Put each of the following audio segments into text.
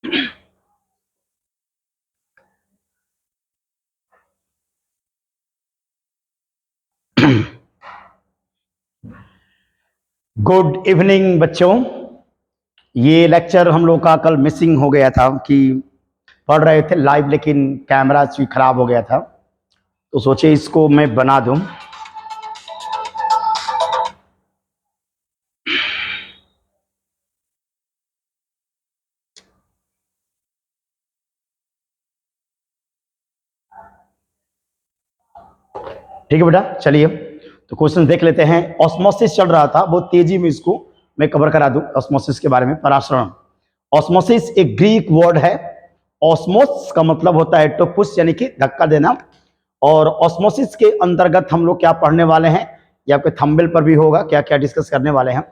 Good evening बच्चों। ये lecture हम लोग का कल मिसिंग हो गया था कि पढ़ रहे थे लाइव, लेकिन कैमरा खराब हो गया था, तो सोचे इसको मैं बना दूं। ठीक है बेटा, चलिए तो क्वेश्चन देख लेते हैं। ऑस्मोसिस चल रहा था, बहुत तेजी में इसको मैं कवर करा दूं ऑस्मोसिस के बारे में। परासरण, ऑस्मोसिस एक ग्रीक वर्ड है। ऑस्मोस का मतलब होता है टू पुश, यानी कि धक्का देना। और ऑस्मोसिस के अंतर्गत हम लोग क्या पढ़ने वाले हैं, या आपके थंबनेल पर भी होगा क्या क्या डिस्कस करने वाले हैं।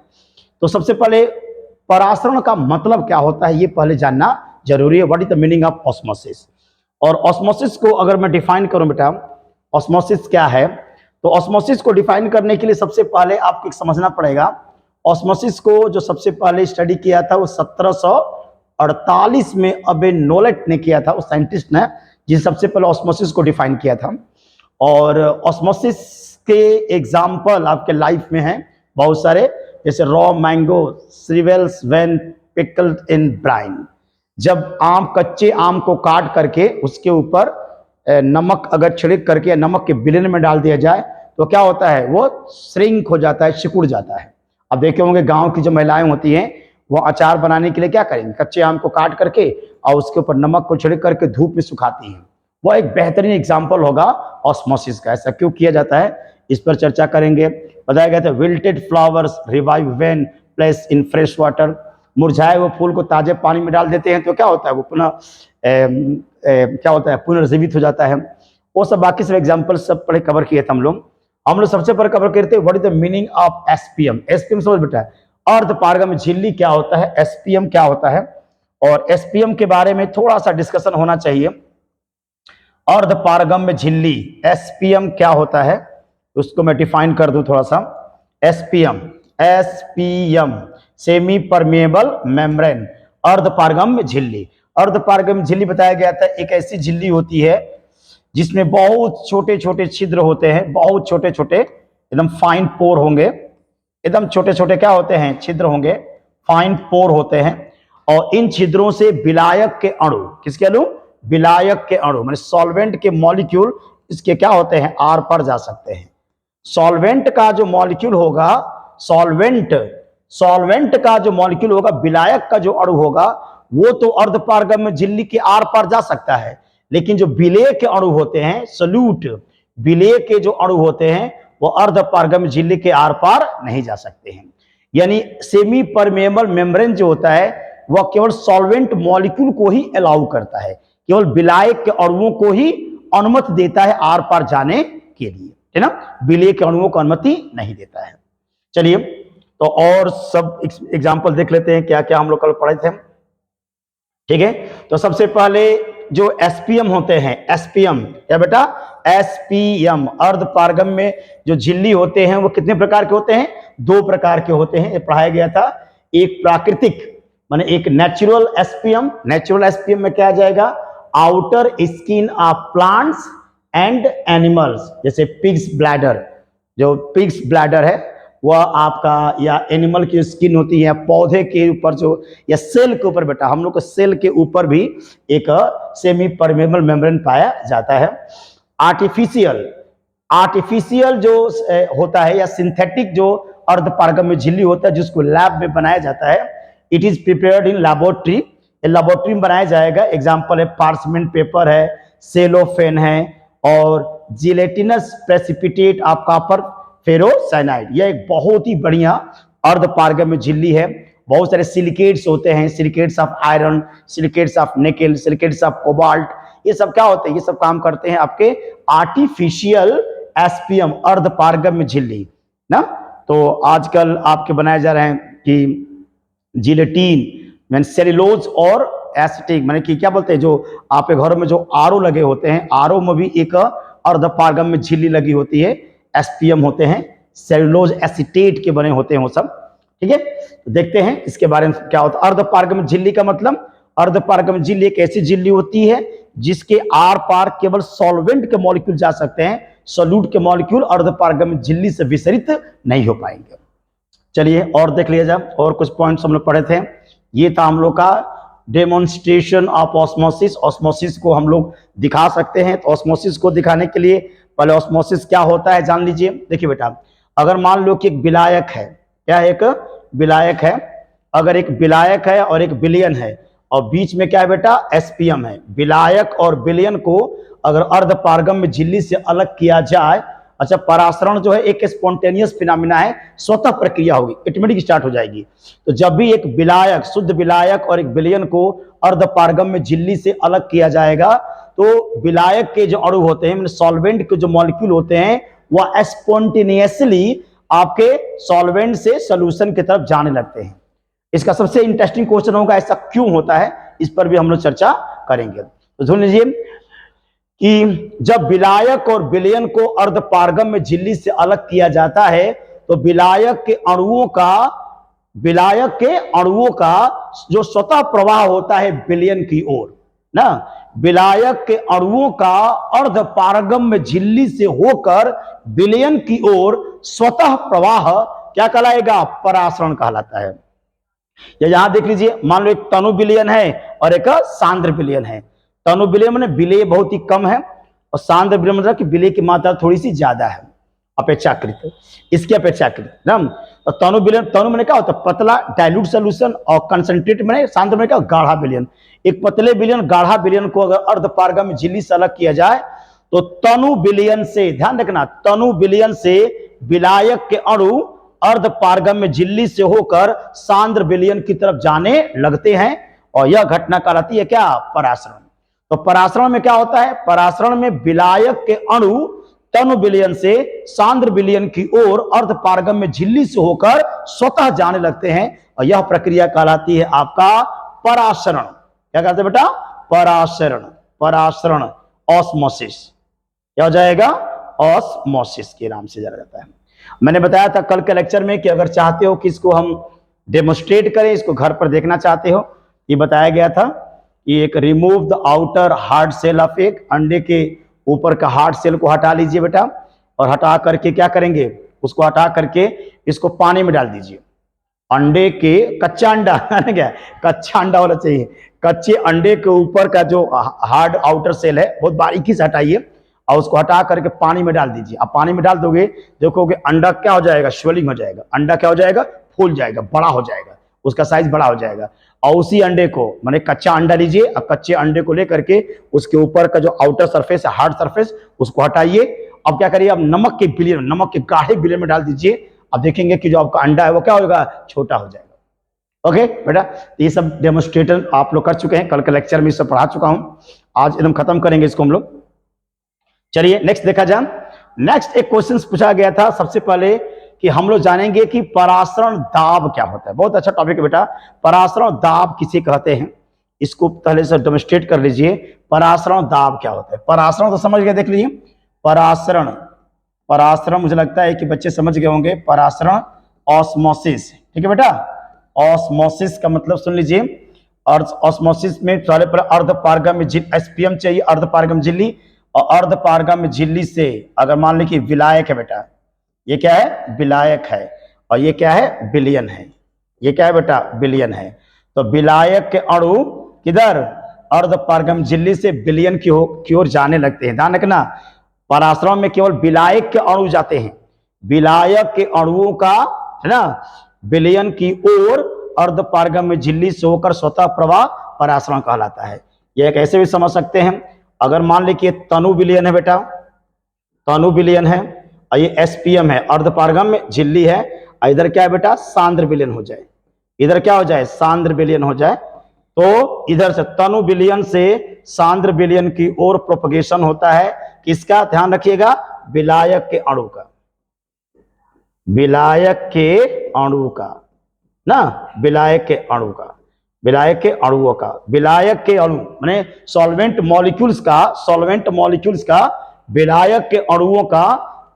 तो सबसे पहले परासरण का मतलब क्या होता है ये पहले जानना जरूरी है। What is the meaning of osmosis. और ऑस्मोसिस को अगर मैं डिफाइन करूं बेटा, ऑस्मोसिस क्या है, तो ऑस्मोसिस को डिफाइन करने के लिए सबसे पहले आपको समझना पड़ेगा। ऑस्मोसिस को जो सबसे पहले स्टडी किया था वो 1748 में अबे नोलेट ने किया था, उस साइंटिस्ट ने, जिस सबसे पहले ऑस्मोसिस को डिफाइन किया था। और ऑस्मोसिस के एग्जाम्पल आपके लाइफ में हैं बहुत सारे, जैसे raw mango, shrivels when pickled in brine. जब कच्चे आम को काट करके उसके ऊपर नमक अगर छिड़क करके या नमक के विलेन में डाल दिया जाए तो क्या होता है, वो श्रिंक हो जाता है, सिकुड़ जाता है। अब देखे होंगे गांव की जो महिलाएं होती हैं वो अचार बनाने के लिए क्या करेंगे, कच्चे आम को काट करके और उसके ऊपर नमक को छिड़क करके धूप में सुखाती हैं। वो एक बेहतरीन एग्जाम्पल होगा ऑस्मोसिस का। ऐसा क्यों किया जाता है इस पर चर्चा करेंगे। बताया गया था wilted flowers revive when placed in fresh water. मुरझाए हुए फूल को ताजे पानी में डाल देते हैं तो क्या होता है, वो पुनः क्या होता है, पुनर्जीवित हो जाता है। वो सब बाकी सब एग्जाम्पल सब पढ़े कवर किए थे हम लोग सबसे पहले कवर करते हैं what is the meaning of SPM. SPM समझ बेटा, अर्ध पारगम्य झिल्ली क्या होता है, एसपीएम क्या होता है। और एसपीएम के बारे में थोड़ा सा डिस्कशन होना चाहिए। अर्ध पारगम्य झिल्ली एसपीएम क्या होता है उसको मैं डिफाइन कर दूं थोड़ा सा। SPM, SPM semi permeable membrane, अर्ध पारगम्य झिल्ली। अर्ध पारगम्य झिल्ली बताया गया था एक ऐसी झिल्ली होती है जिसमें बहुत छोटे छोटे छिद्र होते हैं, बहुत छोटे छोटे एकदम फाइन पोर होंगे, एकदम छोटे छोटे क्या होते हैं, छिद्र होंगे, फाइन पोर होते हैं। और इन छिद्रों से विलायक के अणु, किसके अणु, विलायक के अणु माने सॉल्वेंट के मॉलिक्यूल इसके क्या होते हैं, आर पार जा सकते हैं। सॉल्वेंट का जो मॉलिक्यूल होगा, सॉल्वेंट का जो मॉलिक्यूल होगा, विलायक का जो अणु होगा, वो तो अर्ध पारगम्य झिल्ली के आर पार जा सकता है। लेकिन जो विलेय के अणु होते हैं, सल्यूट विलेय के जो अणु होते हैं, वो अर्ध पारगम्य झिल्ली के आर पार नहीं जा सकते हैं। यानी सेमी परमेबल मेम्ब्रेन जो होता है वह केवल सॉल्वेंट मॉलिक्यूल को ही अलाउ करता है, केवल विलायक के अणुओं को ही अनुमति देता है आर पार जाने के लिए, है ना, विलेय के अणुओं को अनुमति नहीं देता है। चलिए तो और सब एग्जाम्पल देख लेते हैं क्या क्या हम लोग कल पढ़े थे। ठीक है, तो सबसे पहले जो एसपीएम होते हैं, एसपीएम क्या बेटा, एसपीएम अर्ध पारगम्य में जो झिल्ली होते हैं वो कितने प्रकार के होते हैं, 2 प्रकार के होते हैं, ये पढ़ाया गया था। एक प्राकृतिक माने एक नेचुरल एसपीएम। नेचुरल एसपीएम में क्या आ जाएगा, outer skin of plants and animals, जैसे पिग्स ब्लैडर, जो पिग्स ब्लैडर है वह आपका, या एनिमल की स्किन होती है, पौधे के ऊपर जो, या सेल के ऊपर बेटा, हम लोग को सेल के ऊपर भी एक सेमी परमेबल मेम्ब्रेन पाया जाता है। आर्टिफिशियल जो होता है या सिंथेटिक जो अर्ध पारगम्य झिल्ली होता है जिसको लैब में बनाया जाता है, it is prepared in laboratory, laboratory में बनाया जाएगा। एग्जाम्पल है पार्चमेंट पेपर है, सेलोफेन है, और gelatinous precipitate of copper ferrocyanide. यह एक बहुत ही बढ़िया अर्ध पारगम्य झिल्ली है। बहुत सारे सिलिकेट्स होते हैं, silicates of iron, silicates of nickel, silicates of cobalt, ये सब क्या होते हैं, ये सब काम करते हैं आपके आर्टिफिशियल एसपीएम अर्ध पारगम्य झिल्ली ना। तो आजकल आपके बनाए जा रहे हैं कि जिलेटिन, सेलुलोज और एसिटिक, माने कि क्या बोलते हैं, जो आपके घरों में जो आरओ लगे होते हैं, आरओ में भी एक अर्ध पारगम्य झिल्ली लगी होती है, एसपीएम होते हैं, सेलुलोज एसिटेट के बने होते हैं वो सब। ठीक है, तो देखते हैं इसके बारे में क्या होता है। अर्ध पारगम्य झिल्ली का मतलब अर्धपारगम्य झिल्ली एक ऐसी झिल्ली होती है जिसके आर पार केवल सॉल्वेंट के मॉलिक्यूल जा सकते हैं, सोल्यूट के मॉलिक्यूल अर्धपारगम्य झिल्ली से विसरित नहीं हो पाएंगे। चलिए और देख लिया जाए, और कुछ पॉइंट्स हम लोग पढ़े थे। ये था हम लोग का डेमोन्स्ट्रेशन ऑफ ऑस्मोसिस। ऑस्मोसिस को हम लोग दिखा सकते हैं, तो ऑस्मोसिस को दिखाने के लिए पहले ऑस्मोसिस क्या होता है जान लीजिए। देखिए बेटा, अगर मान लो कि एक विलायक है, क्या है, एक विलायक है, अगर एक विलायक है और एक विलयन है और बीच में क्या है बेटा, एसपीएम है। विलायक और विलयन को अगर अर्धपारगम्य झिल्ली से अलग किया जाए, अच्छा, परासरण जो है एक स्पॉन्टेनियस फिनोमिना है, स्वतः प्रक्रिया होगी, ऑटोमेटिक स्टार्ट हो जाएगी। तो जब भी एक विलायक, शुद्ध विलायक और एक विलयन को अर्धपारगम्य झिल्ली से अलग किया जाएगा, तो विलायक के जो अणु होते हैं, सॉल्वेंट के जो मॉलिक्यूल होते हैं, वह स्पॉन्टेनियसली आपके सॉल्वेंट से सॉल्यूशन की तरफ जाने लगते हैं। इसका सबसे इंटरेस्टिंग क्वेश्चन होगा ऐसा क्यों होता है, इस पर भी हम लोग चर्चा करेंगे। तो सुन लीजिए कि जब विलायक और विलयन को अर्धपारगम्य झिल्ली से अलग किया जाता है, तो विलायक के अणुओं का जो स्वतः प्रवाह होता है विलयन की ओर ना, विलायक के अणुओं का अर्धपारगम्य झिल्ली से होकर विलयन की ओर स्वतः प्रवाह क्या कहलाएगा, परासरण कहलाता है। या यहां देख लीजिए, मान लो एक तनु विलयन है और एक सांद्र विलयन है। तनु विलयन में विलय बहुत ही कम है और सांद्र विलयन मतलब कि विलय की मात्रा थोड़ी सी ज्यादा है अपेक्षाकृत, इसके अपेक्षाकृत ना। और तनु विलयन, तनु में क्या होता है, पतला डाइल्यूट सोल्यूशन, और कंसंट्रेट में सांद्र में क्या, गाढ़ा विलयन। एक पतले विलयन, गाढ़ा विलयन को अगर अर्धपारगम्य झिल्ली से अलग किया जाए, तो तनु विलयन से, ध्यान रखना, तनु विलयन से विलायक के अणु अर्धपारगम्य झिल्ली से होकर सांद्र विलयन की तरफ जाने लगते हैं, और यह घटना कहलाती है क्या, परासरण। तो परासरण में क्या होता है, परासरण में विलायक के अणु तनु विलयन से सांद्र विलयन की ओर अर्धपारगम्य झिल्ली से होकर स्वतः जाने लगते हैं, और यह प्रक्रिया कहलाती है आपका परासरण। क्या कहते हैं बेटा, परासरण। परासरण, ऑस्मोसिस, क्या हो जाएगा, ऑस्मोसिस के नाम से जाना जाता है। मैंने बताया था कल के लेक्चर में कि अगर चाहते हो कि इसको हम डेमोन्स्ट्रेट करें, इसको घर पर देखना चाहते हो, ये बताया गया था कि एक remove the outer hard shell of egg, अंडे के ऊपर का हार्ड सेल को हटा लीजिए बेटा, और हटा करके क्या करेंगे, उसको हटा करके इसको पानी में डाल दीजिए। अंडे के कच्चा अंडा क्या, कच्चा अंडा होना चाहिए, कच्चे अंडे के ऊपर का जो हार्ड आउटर सेल है बहुत बारीकी से हटाइए और उसको हटा करके पानी में डाल दीजिए। अब पानी में डाल दोगे, देखोगे अंडा क्या हो जाएगा, स्वेलिंग हो जाएगा, अंडा क्या हो जाएगा, फूल जाएगा, बड़ा हो जाएगा, उसका साइज बड़ा हो जाएगा। और उसी अंडे को, माने कच्चा अंडा लीजिए, अब कच्चे अंडे को लेकर के उसके ऊपर का जो आउटर सरफेस है, हार्ड सरफेस, उसको हटाइए। अब क्या करिए, अब नमक के विलयन, नमक के गाढ़े विलयन में डाल दीजिए। अब देखेंगे कि जो आपका अंडा है वो क्या होगा, छोटा हो जाएगा। ओके बेटा, ये सब डेमोन्स्ट्रेटर आप लोग कर चुके हैं, कल के लेक्चर में इससे पढ़ा चुका हूं, आज एकदम खत्म करेंगे इसको हम लोग। चलिए नेक्स्ट देखा जाए। नेक्स्ट एक क्वेश्चन पूछा गया था सबसे पहले कि हम लोग जानेंगे कि परासरण दाब क्या होता है। बहुत अच्छा टॉपिक है बेटा, परासरण दाब किसे कहते हैं, इसको पहले से डेमोन्स्ट्रेट कर लीजिए। परासरण दाब क्या होता है, परासरण तो समझ गए, देख लीजिए परासरण। परासरण मुझे लगता है कि बच्चे समझ गए होंगे, परासरण ऑस्मोसिस, ठीक है बेटा। ऑस्मोसिस का मतलब सुन लीजिए, और ऑस्मोसिस में पहले पर अर्धपारगम्य झिल्ली, एसपीएम चाहिए, अर्धपारगम्य झिल्ली, और अर्धपारगम्य झिल्ली से अगर मान लीजिए विलायक है बेटा, ये क्या है, विलायक है, और ये क्या है, विलयन है। ये क्या है बेटा, विलयन है। तो विलायक के अणु किधर, अर्धपारगम्य झिल्ली से विलयन की ओर जाने लगते हैं। ध्यान रखना, परासरण में केवल विलायक के अणु जाते हैं, विलायक के अणुओं का है ना विलयन की ओर अर्धपारगम्य झिल्ली से होकर स्वतः प्रवाह परासरण कहलाता है। यह कैसे भी समझ सकते हैं, अगर मान लीजिए तनु विलयन है बेटा, तनु विलयन है, और ये एसपीएम है, अर्धपारगम्य झिल्ली है, और इधर क्या है बेटा, सांद्र विलयन हो जाए, इधर क्या हो जाए, सांद्र विलयन हो जाए, तो इधर से तनु विलयन से सांद्र विलयन की ओर प्रोपगेशन होता है। किसका, ध्यान रखिएगा, विलायक के अणु का, विलायक के अणु का ना, विलायक के अणु का, विलायक के अणुओं का, विलायक के अणु माने सॉल्वेंट मॉलिक्यूल्स का, सॉल्वेंट मॉलिक्यूल्स का विलायक के अणुओं का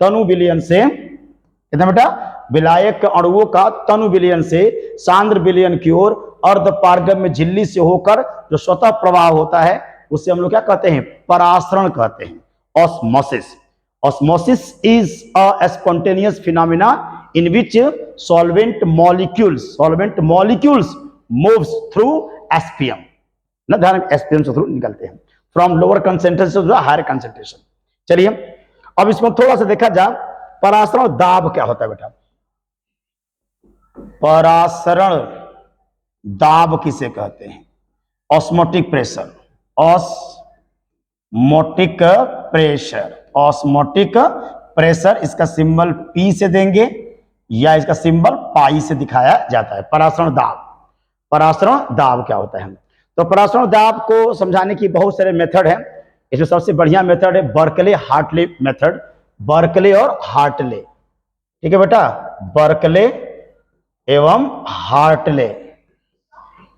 तनु विलयन से, कितना बेटा, विलायक के अणुओं का तनु विलयन से सांद्र विलयन की ओर अर्ध पारगम्य झिल्ली से होकर जो स्वतः प्रवाह होता है उसे हम लोग क्या कहते हैं, परासरण कहते हैं, osmosis. Osmosis is a spontaneous phenomena in which solvent molecules moves through SPM, ना ध्यान, एसपीएम से थ्रू निकलते हैं, from lower concentration to higher concentration. चलिए अब इसमें थोड़ा सा देखा जाए, परासरण दाब क्या होता है बेटा? परासरण दाब किसे कहते हैं? Osmotic pressure, osmotic pressure, osmotic pressure, इसका सिंबल P से देंगे या इसका सिंबल पाई से दिखाया जाता है। परासरण दाब, परासरण दाब क्या होता है? तो परासरण दाब को समझाने की बहुत सारे मेथड हैं। इसमें सबसे बढ़िया मेथड है बर्कले हार्टले मेथड, बर्कले और हार्टले। ठीक है बेटा, बर्कले एवं हार्टले,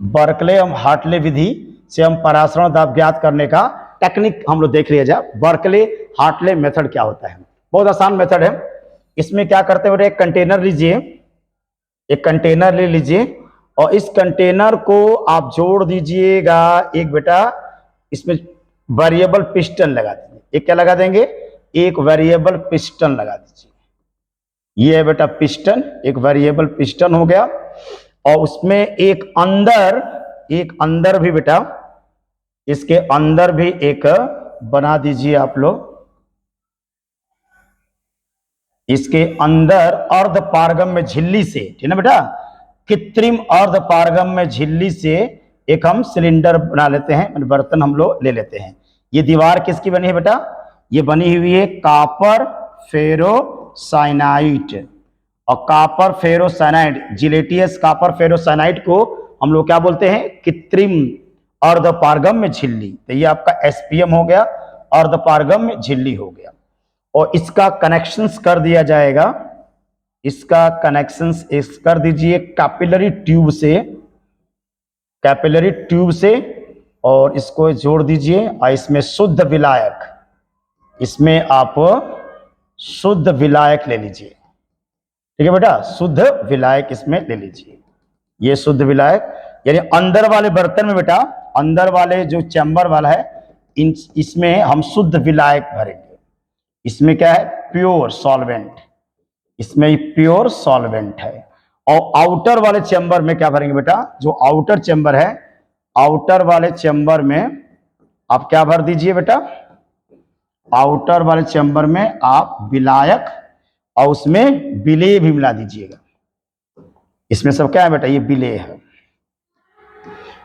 बर्कले एवं हार्टले विधि से हम परासरण दाब ज्ञात करने का टेक्निक हम लोग देख लिया जाए। बर्कले हार्टले मेथड क्या होता है? बहुत आसान मेथड है। इसमें क्या करते हैं बेटा, एक कंटेनर लीजिए, एक कंटेनर ले लीजिए और इस कंटेनर को आप जोड़ दीजिएगा एक बेटा, इसमें वेरिएबल पिस्टन लगा दीजिए। एक क्या लगा देंगे? एक वेरिएबल पिस्टन लगा दीजिए। ये है बेटा पिस्टन, एक वेरिएबल पिस्टन हो गया। और उसमें एक अंदर भी बेटा, इसके अंदर भी एक बना दीजिए आप लोग। इसके अंदर अर्ध पारगम्य झिल्ली से, ठीक है बेटा, कृत्रिम अर्ध पारगम्य झिल्ली से एक हम सिलेंडर बना लेते हैं, बर्तन हम लोग ले लेते हैं। ये दीवार किसकी बनी है बेटा? ये बनी हुई है कॉपर फेरोसाइनाइड। और कॉपर फेरोसाइनाइड, जिलेटियस कॉपर फेरोसाइनाइड को हम लोग क्या बोलते हैं? कृत्रिम अर्धपारगम्य झिल्ली। तो ये आपका एसपीएम हो गया, अर्धपारगम्य झिल्ली हो गया। और इसका कनेक्शंस कर दिया जाएगा, इसका कनेक्शंस कर दीजिए कैपिलरी ट्यूब से, कैपिलरी ट्यूब से, और इसको जोड़ दीजिए। और इसमें शुद्ध विलायक, इसमें आप शुद्ध विलायक ले लीजिए। ठीक है बेटा, शुद्ध विलायक इसमें ले लीजिए। ये शुद्ध विलायक यानी अंदर वाले बर्तन में बेटा, अंदर वाले जो चैम्बर वाला है, इसमें हम शुद्ध विलायक भरेंगे। इसमें क्या है? प्योर सॉल्वेंट, इसमें प्योर सॉल्वेंट है। और आउटर वाले चैम्बर में क्या भरेंगे बेटा? जो आउटर चैम्बर है, आउटर वाले चैम्बर में आप क्या भर दीजिए बेटा? आउटर वाले चैम्बर में आप विलायक और उसमें विलेय भी मिला दीजिएगा। इसमें सब क्या है बेटा? ये विलेय है।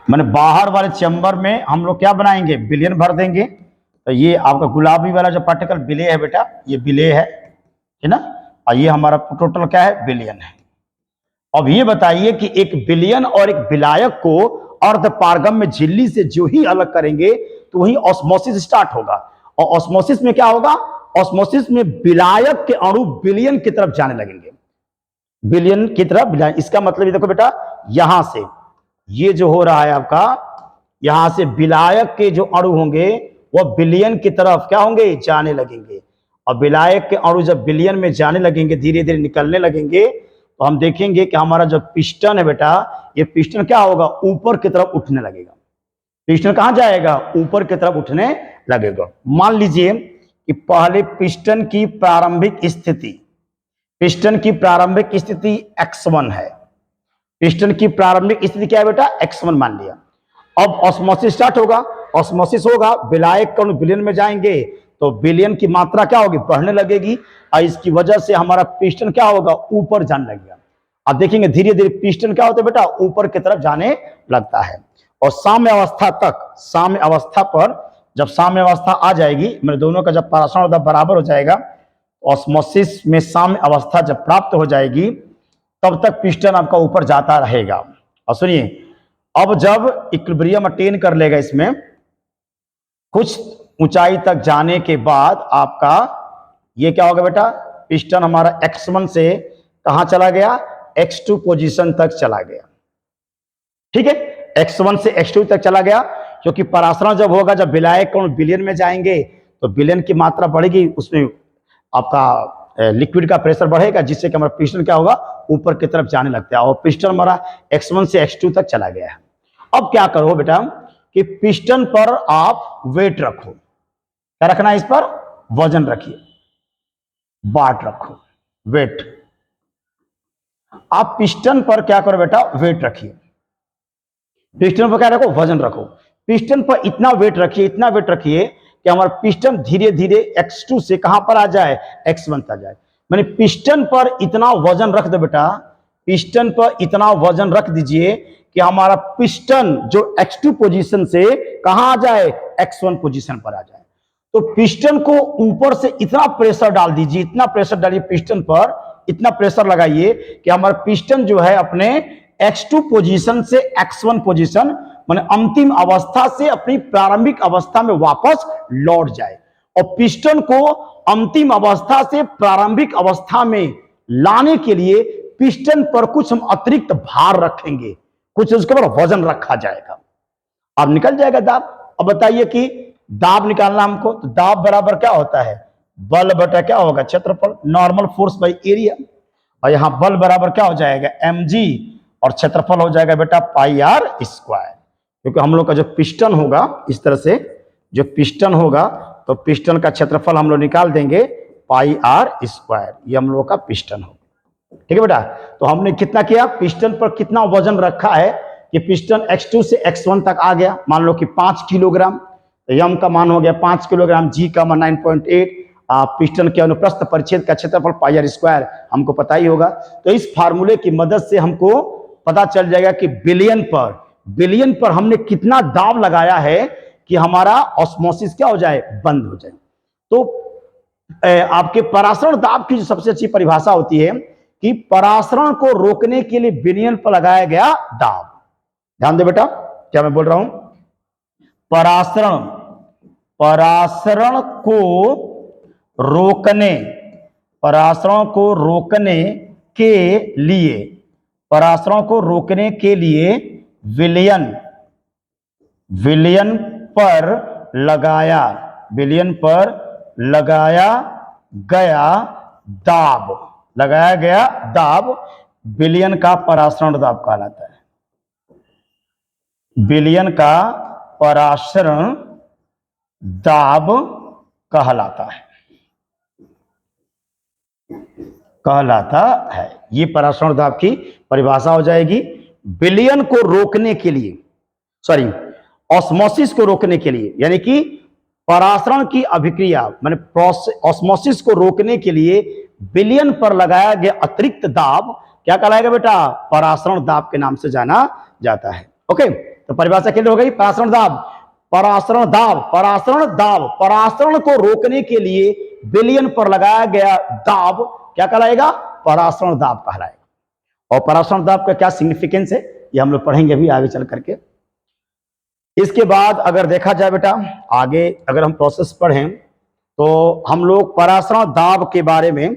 माने बाहर वाले चैम्बर में हम लोग क्या बनाएंगे? विलयन भर देंगे। तो ये आपका गुलाबी वाला जो पार्टिकल विलेय है बेटा, ये विलेय है ना? और ये हमारा टोटल क्या है? विलयन है। अब ये बताइए कि एक विलयन और एक विलायक को अर्ध पारगम्य झिल्ली से जो ही अलग करेंगे तो वही ऑस्मोसिस स्टार्ट होगा। और ऑस्मोसिस में क्या होगा? ऑस्मोसिस में विलायक के अणु विलयन की तरफ जाने लगेंगे, विलयन की तरफ विलायक। इसका मतलब ये देखो बेटा, यहां से ये जो हो रहा है आपका, यहां से विलायक के जो अणु होंगे वह विलयन की तरफ क्या होंगे? जाने लगेंगे। और विलायक के अणु जब विलयन में जाने लगेंगे, धीरे धीरे निकलने लगेंगे, तो हम देखेंगे कि हमारा जो पिस्टन है बेटा, ये पिस्टन क्या होगा? ऊपर की तरफ उठने लगेगा। पिस्टन कहां जाएगा? ऊपर की तरफ उठने लगेगा। मान लीजिए कि पहले पिस्टन की प्रारंभिक स्थिति, पिस्टन की प्रारंभिक स्थिति x1 है। पिस्टन की प्रारंभिक स्थिति क्या है बेटा? x1 मान लिया। अब ऑस्मोसिस स्टार्ट होगा, ऑस्मोसिस होगा, विलायक कण विलयन में जाएंगे तो विलयन की मात्रा क्या होगी? बढ़ने लगेगी। और इसकी वजह से हमारा पिस्टन क्या होगा? ऊपर जाने लगेगा। अब देखेंगे धीरे धीरे पिस्टन क्या होता है बेटा? ऊपर की तरफ जाने लगता है। और साम्य अवस्था तक, साम्य अवस्था पर जब साम्य अवस्था आ जाएगी, मेरे दोनों का जब परासरण दबाव बराबर हो जाएगा, ऑस्मोसिस में साम्य अवस्था जब प्राप्त हो जाएगी, तब तक पिस्टन आपका ऊपर जाता रहेगा। और सुनिए, अब जब इक्विलिब्रियम अटेन कर लेगा, इसमें कुछ ऊंचाई तक जाने के बाद आपका ये क्या होगा बेटा? पिस्टन हमारा x1 से कहां चला गया? x2 पोजीशन तक चला गया। ठीक है, x1 से x2 तक चला गया, क्योंकि परासरण जब होगा, जब विलायक कण विलयन में जाएंगे तो विलयन की मात्रा बढ़ेगी, उसमें आपका लिक्विड का प्रेशर बढ़ेगा, जिससे कि हमारा पिस्टन क्या होगा, ऊपर की तरफ जाने लगता है और पिस्टन हमारा x1 से x2 तक चला गया है। अब क्या करो बेटा कि पिस्टन पर आप वेट रखो। क्या रखना है, इस पर वजन रखिए, बाट रखो, वेट। आप पिस्टन पर क्या करो बेटा, वेट रखिए। पिस्टन पर क्या रखो, वजन रखो। पिस्टन पर इतना वेट रखिए, इतना वेट रखिए कि हमारा पिस्टन धीरे धीरे x2 से कहां पर आ जाए, x1 तक जाए। मैंने पिस्टन पर इतना वजन रख दो बेटा, पिस्टन पर इतना वजन रख दीजिए कि हमारा पिस्टन जो x2 पोजीशन से कहां आ जाए, x1 पोजीशन पर आ जाए। तो पिस्टन को ऊपर से इतना प्रेशर डाल दीजिए, इतना प्रेशर डालिए पिस्टन पर, इतना प्रेशर लगाइए कि हमारा पिस्टन जो है अपने x2 पोजीशन से x1 पोजीशन, माने अंतिम अवस्था से अपनी प्रारंभिक अवस्था में वापस लौट जाए। और पिस्टन को अंतिम अवस्था से प्रारंभिक अवस्था में लाने के लिए पिस्टन पर कुछ हम अतिरिक्त भार रखेंगे, कुछ उसके ऊपर वजन रखा जाएगा। अब निकल जाएगा दाब। अब बताइए कि दाब निकालना हमको, तो दाब बराबर क्या होता है, बल बटा क्या होगा, क्षेत्रफल, नॉर्मल फोर्स बाई एरिया। और यहां बल बराबर क्या हो जाएगा, mg, और क्षेत्रफल हो जाएगा बेटा पाई आर स्क्वायर। क्योंकि हम लोग का जो पिस्टन होगा, इस तरह से जो पिस्टन होगा, तो पिस्टन का क्षेत्रफल हम लोग निकाल देंगे पाई आर स्क्वायर। ये हम लोग का पिस्टन होगा। ठीक है बेटा। तो हमने कितना किया, पिस्टन पर कितना वजन रखा है कि पिस्टन x2 से x1 तक आ गया, मान लो कि 5 किलोग्राम। तो यम का मान हो गया 5 किलोग्राम, जी का मान 9.8, पिस्टन के अनुप्रस्थ परिच्छेद का क्षेत्रफल पाई आर स्क्वायर हमको पता ही होगा। तो इस फार्मूले की मदद से हमको पता चल जाएगा कि बिलियन पर हमने कितना दाब लगाया है कि हमारा ऑस्मोसिस क्या हो जाए, बंद हो जाए। तो आपके परासरण दाब की जो सबसे अच्छी परिभाषा होती है कि परासरण को रोकने के लिए बिलियन पर लगाया गया दाब। ध्यान दे बेटा, क्या मैं बोल रहा हूं, परासरण को रोकने, परासरण को रोकने के लिए, परासरण को रोकने के लिए विलयन पर लगाया गया दाब विलयन का परासरण दाब कहलाता है। विलयन का परासरण दाब कहलाता है। ये परासरण दाब की परिभाषा हो जाएगी। विलयन को रोकने के लिए, सॉरी, ऑस्मोसिस को रोकने के लिए, यानी कि परासरण की अभिक्रिया माने ऑस्मोसिस को रोकने के लिए विलयन पर लगाया गया अतिरिक्त दाब क्या कहलाएगा बेटा, परासरण दाब के नाम से जाना जाता है। ओके, तो परिभाषा क्लियर हो गई। परासरण को रोकने के लिए विलयन पर लगाया गया दाब क्या कहलाएगा, परासरण दाब कहलाएगा। और परासरण दाब का क्या सिग्निफिकेंस है, ये हम लोग पढ़ेंगे अभी आगे चल करके। इसके बाद अगर देखा जाए बेटा, आगे अगर हम प्रोसेस पढ़ें तो हम लोग परासरण दाब के बारे में,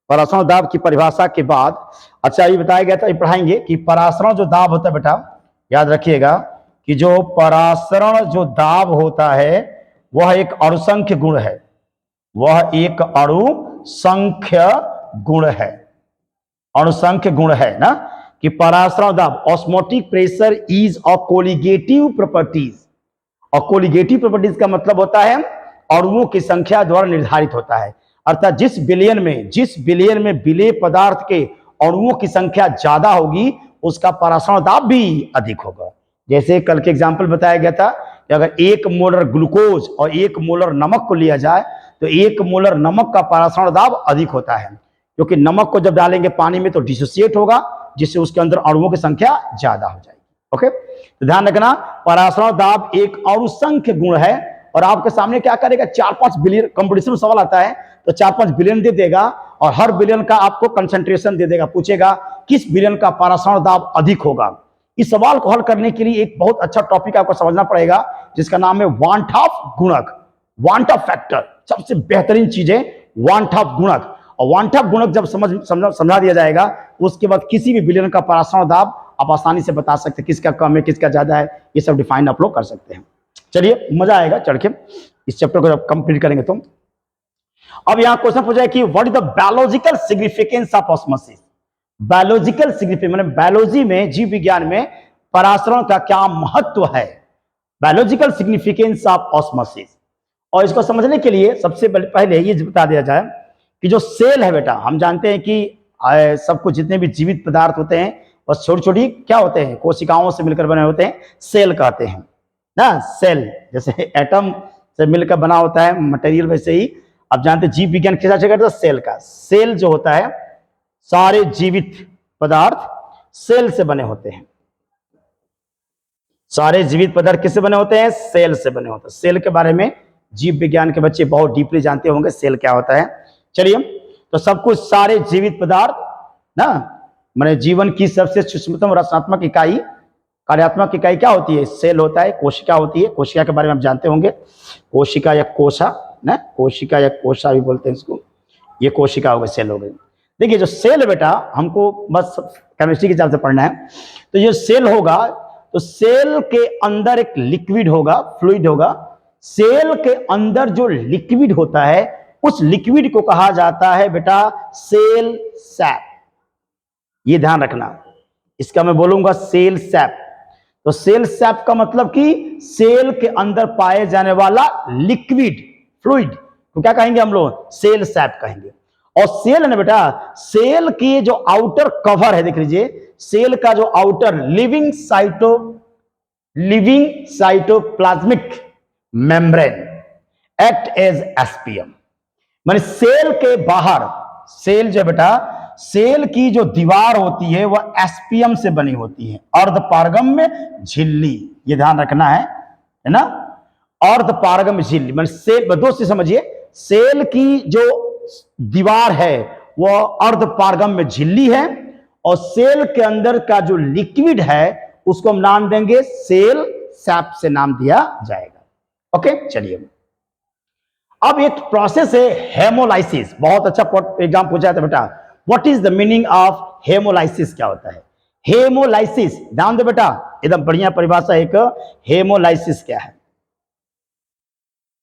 परासरण दाब की परिभाषा के बाद, अच्छा ये बताया गया था, ये पढ़ाएंगे कि परासरण जो दाब होता है बेटा, याद रखिएगा कि जो परासरण जो दाब होता है वह एक अणुसंख्य गुण है, अणुसंख्य गुण है ना, कि परासरण दाब, osmotic pressure is a colligative properties. और कोलिगेटिव प्रॉपर्टीज का मतलब होता है अणुओं की संख्या द्वारा निर्धारित होता है। अर्थात जिस बिलियन में विलेय पदार्थ के अणुओं की संख्या ज्यादा होगी उसका परासरण दाब भी अधिक होगा। जैसे कल के एग्जाम्पल बताया गया था कि अगर 1 मोलर ग्लूकोज और 1 मोलर नमक को लिया जाए तो 1 मोलर नमक का परासरण दाब अधिक होता है, क्योंकि नमक को जब डालेंगे पानी में तो डिसोसिएट होगा, जिससे उसके अंदर अणुओं की संख्या ज्यादा हो जाएगी। ओके, तो ध्यान रखना, परासरण दाब एक अणुसंख्य गुण है। और आपके सामने क्या करेगा, 4-5 बिलियन, कंपटीशन में सवाल आता है तो 4-5 बिलियन दे देगा और हर बिलियन का आपको कंसंट्रेशन दे देगा, पूछेगा किस बिलियन का परासरण दाब अधिक होगा। इस सवाल को हल करने के लिए एक बहुत अच्छा टॉपिक आपको समझना पड़ेगा जिसका नाम है वांट ऑफ गुणक, वांट ऑफ फैक्टर। सबसे बेहतरीन चीज है वांट ऑफ गुणक। और वांट ऑफ गुणक जब समझा दिया जाएगा उसके बाद किसी भी बिलियन का परासरण दाब आप आसानी से बता सकते हैं, किसका कम है किसका ज्यादा है, ये सब डिफाइन आप लोग कर सकते हैं। चलिए, मजा आएगा चढ़ के इस चैप्टर को जब कंप्लीट करेंगे तो। अब यहां क्वेश्चन पूछा है कि what is the biological significance of osmosis. Biological significance मतलब बायोलॉजी में, जीव विज्ञान में परासरण का क्या महत्व है, बायोलॉजिकल सिग्निफिकेंस ऑफ ऑस्मोसिस। और इसको समझने के लिए सबसे पहले ये बता दिया जाए कि जो सेल है बेटा, हम जानते हैं कि सब कुछ जितने भी जीवित पदार्थ होते हैं और छोटी छोटी क्या होते हैं, कोशिकाओं से मिलकर बने होते हैं, सेल कहते हैं ना। सेल जैसे एटम से मिलकर बना होता है मटेरियल, वैसे ही आप जानते हैं जीव विज्ञान किस तरह करता है, सेल का। सेल जो होता है, सारे जीवित पदार्थ सेल से बने होते हैं। सारे जीवित पदार्थ किससे बने होते हैं, सेल से बने होते हैं। सेल के बारे में जीव विज्ञान के बच्चे बहुत डीपली जानते होंगे सेल क्या होता है। चलिए, तो सब कुछ सारे जीवित पदार्थ ना, माने जीवन की सबसे सूक्ष्मतम रचनात्मक इकाई, कार्यात्मक इकाई क्या होती है, सेल होता है, कोशिका होती है। कोशिका के बारे में आप जानते होंगे, कोशिका या कोशा ना, कोशिका या कोशा भी बोलते हैं इसको। ये कोशिका हो गई, सेल हो गई। देखिए जो सेल बेटा, हमको बस केमिस्ट्री के हिसाब से पढ़ना है। तो ये सेल होगा, तो सेल के अंदर एक लिक्विड होगा, फ्लूइड होगा। सेल के अंदर जो लिक्विड होता है, उस लिक्विड को कहा जाता है बेटा सेल सैप। ये ध्यान रखना, इसका मैं बोलूंगा सेल सैप। तो सेल सैप का मतलब कि सेल के अंदर पाए जाने वाला लिक्विड, फ्लूइड, तो क्या कहेंगे हम लोग, सेल सैप कहेंगे। और सेल है ना बेटा, सेल की जो आउटर कवर है, देख लीजिए, सेल का जो outer living cytoplasmic membrane act as SPM. माने सेल के बाहर, सेल जो बेटा, सेल की जो दीवार होती है वह एसपीएम से बनी होती है, अर्धपारगम्य झिल्ली। ये ध्यान रखना है ना, अर्धपारगम्य झिल्ली। माने सेल, दोस्त समझिए, सेल की जो दीवार है वह अर्धपारगम्य झिल्ली है, और सेल के अंदर का जो लिक्विड है उसको हम नाम देंगे सेल सैप से नाम दिया जाएगा। ओके, चलिए। अब एक प्रोसेस है हेमोलाइसिस, बहुत अच्छा एग्जाम पूछा था बेटा, what is the meaning of haemolysis, क्या होता है हेमोलाइसिस। ध्यान दे बेटा, एकदम बढ़िया परिभाषा एक, हेमोलाइसिस क्या है।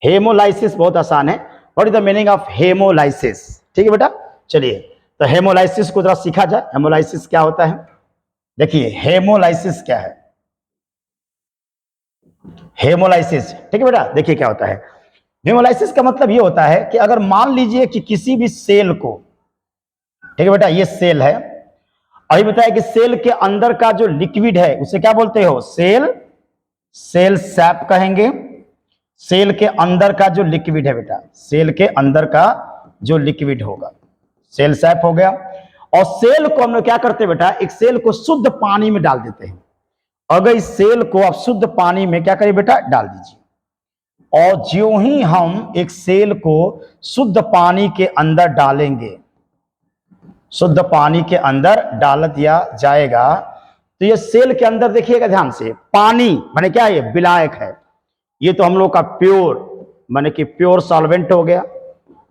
हेमोलाइसिस बहुत आसान है, what is the meaning of haemolysis, ठीक है बेटा। चलिए, तो हेमोलाइसिस को जरा सीखा जाए, हेमोलाइसिस क्या होता है। देखिए हेमोलाइसिस क्या है, हेमोलाइसिस, ठीक है बेटा। देखिए क्या होता है, हेमोलाइसिस का मतलब ये होता है कि अगर मान लीजिए कि किसी भी सेल को, ठीक है बेटा, ये सेल है, अभी बताया कि सेल के अंदर का जो लिक्विड है उसे क्या बोलते हो, सेल सैप कहेंगे। सेल के अंदर का जो लिक्विड है बेटा, सेल के अंदर का जो लिक्विड होगा, सेल सैप हो गया। और सेल को हम लोग क्या करते हैं बेटा, एक सेल को शुद्ध पानी में डाल देते हैं। अगर इस सेल को आप शुद्ध पानी में क्या करिए बेटा, डाल दीजिए, और ज्यों ही हम एक सेल को शुद्ध पानी के अंदर डालेंगे, शुद्ध पानी के अंदर डाल दिया जाएगा, तो ये सेल के अंदर देखिएगा ध्यान से, पानी माने क्या है, ये विलायक है। ये तो हम लोग का प्योर माने कि प्योर सॉल्वेंट हो गया,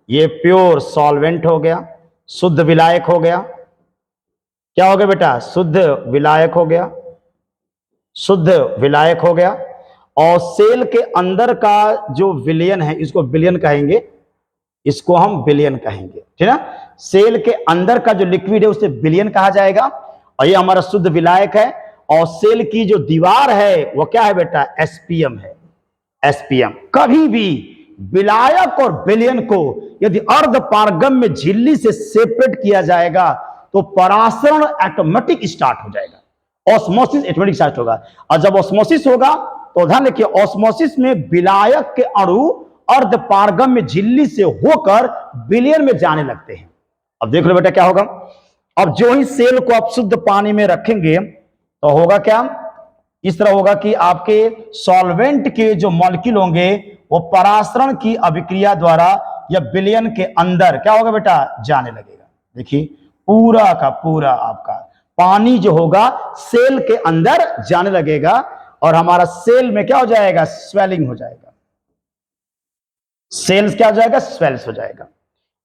ये प्योर सॉल्वेंट हो गया, शुद्ध विलायक हो गया। क्या हो गया बेटा, शुद्ध विलायक हो गया, शुद्ध विलायक हो गया। और सेल के अंदर का जो विलयन है, इसको विलयन कहेंगे, इसको हम विलयन कहेंगे, ठीक है। सेल के अंदर का जो लिक्विड है उसे विलयन कहा जाएगा, और ये हमारा शुद्ध विलायक है। और सेल की जो दीवार है वो क्या है बेटा, एसपीएम है, एसपीएम। कभी भी विलायक और विलयन को यदि अर्धपारगम्य झिल्ली से सेपरेट किया जाएगा तो परासरण ऑटोमेटिक स्टार्ट हो जाएगा, ऑस्मोसिस ऑटोमेटिक स्टार्ट होगा। और जब ऑस्मोसिस होगा तो ध्यान रखिए, ऑस्मोसिस में विलायक के अणु अर्धपारगम्य झिल्ली से होकर विलयन में जाने लगते हैं। अब देख लो बेटा क्या होगा, अब जो ही सेल को आप शुद्ध पानी में रखेंगे तो होगा क्या, इस तरह होगा कि आपके सॉल्वेंट के जो मॉलिक्यूल होंगे वो परासरण की अभिक्रिया द्वारा या विलयन के अंदर क्या होगा बेटा, जाने लगेगा। देखिए पूरा का पूरा आपका पानी जो होगा सेल के अंदर जाने लगेगा, और हमारा सेल में क्या हो जाएगा, स्वेलिंग हो जाएगा, सेल्स क्या हो जाएगा, स्वेल्स हो जाएगा।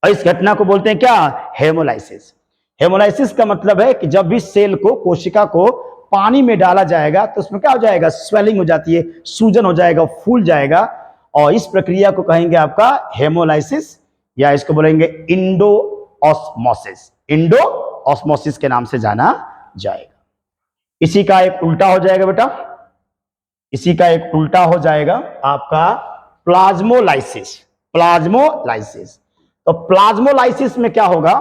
और इस घटना को बोलते हैं क्या, हेमोलाइसिस। हेमोलाइसिस का मतलब है कि जब भी सेल को, कोशिका को पानी में डाला जाएगा तो उसमें क्या हो जाएगा, स्वेलिंग हो जाती है, सूजन हो जाएगा, फूल जाएगा, और इस प्रक्रिया को कहेंगे आपका हेमोलाइसिस, या इसको बोलेंगे इंडो ऑस्मोसिस, इंडो ऑस्मोसिस के नाम से जाना जाएगा। इसी का एक उल्टा हो जाएगा बेटा, इसी का एक उल्टा हो जाएगा आपका प्लाज्मोलाइसिस। प्लाज्मोलाइसिस, तो प्लाज्मोलाइसिस में क्या होगा,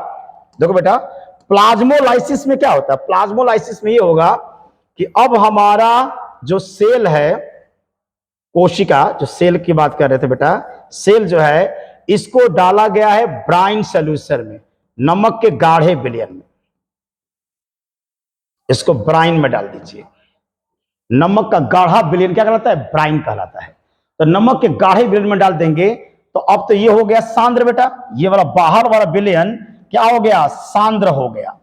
देखो बेटा प्लाज्मोलाइसिस में क्या होता है, प्लाज्मोलाइसिस में ये होगा कि अब हमारा जो सेल है, कोशिका, जो सेल की बात कर रहे थे बेटा, सेल जो है इसको डाला गया है ब्राइन सोल्यूशन में, नमक के गाढ़े विलयन में, इसको ब्राइन में डाल दीजिए। नमक का गाढ़ा विलयन क्या कहलाता है, ब्राइन कहलाता है। तो नमक के गाढ़े विलयन में डाल देंगे तो अब तो ये हो गया सांद्र बेटा, ये वाला बाहर वाला विलयन क्या हो गया, सांद्र हो गया।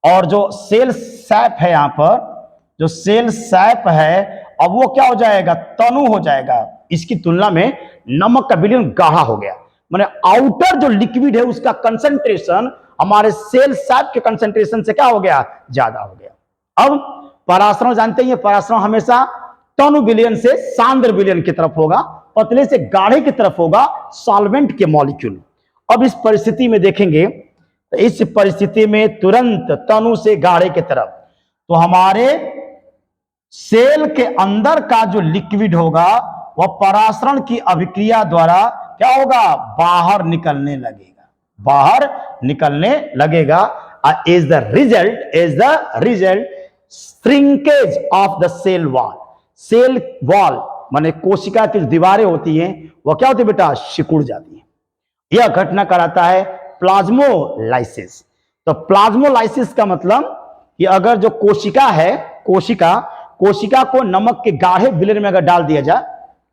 और जो सेल सैप है यहां पर, जो सेल सैप है अब वो क्या हो जाएगा, तनु हो जाएगा। इसकी तुलना में नमक का विलयन गाढ़ा हो गया, माने आउटर जो लिक्विड है उसका कंसंट्रेशन हमारे सेल सैप के कंसंट्रेशन से क्या हो गया, ज्यादा हो गया। अब परासरण जानते हैं, परासरण हमेशा तनु विलयन से सांद्र विलयन की तरफ होगा, पतले से गाढ़े की तरफ होगा सॉल्वेंट के मॉलिक्यूल। अब इस परिस्थिति में देखेंगे तो इस परिस्थिति में तुरंत तनु से गाढ़े की तरफ, तो हमारे सेल के अंदर का जो लिक्विड होगा वह परासरण की अभिक्रिया द्वारा क्या होगा, बाहर निकलने लगेगा, बाहर निकलने लगेगा। Is the result shrinkage of the cell wall. Cell wall माने कोशिका की दीवारें होती हैं वह क्या होती है बेटा, सिकुड़ जाती हैं। यह घटना कराता है प्लाज्मोलाइसिस। तो प्लाज्मोलाइसिस का मतलब कि अगर जो कोशिका है, कोशिका को नमक के गाढ़े विलयन में अगर डाल दिया जाए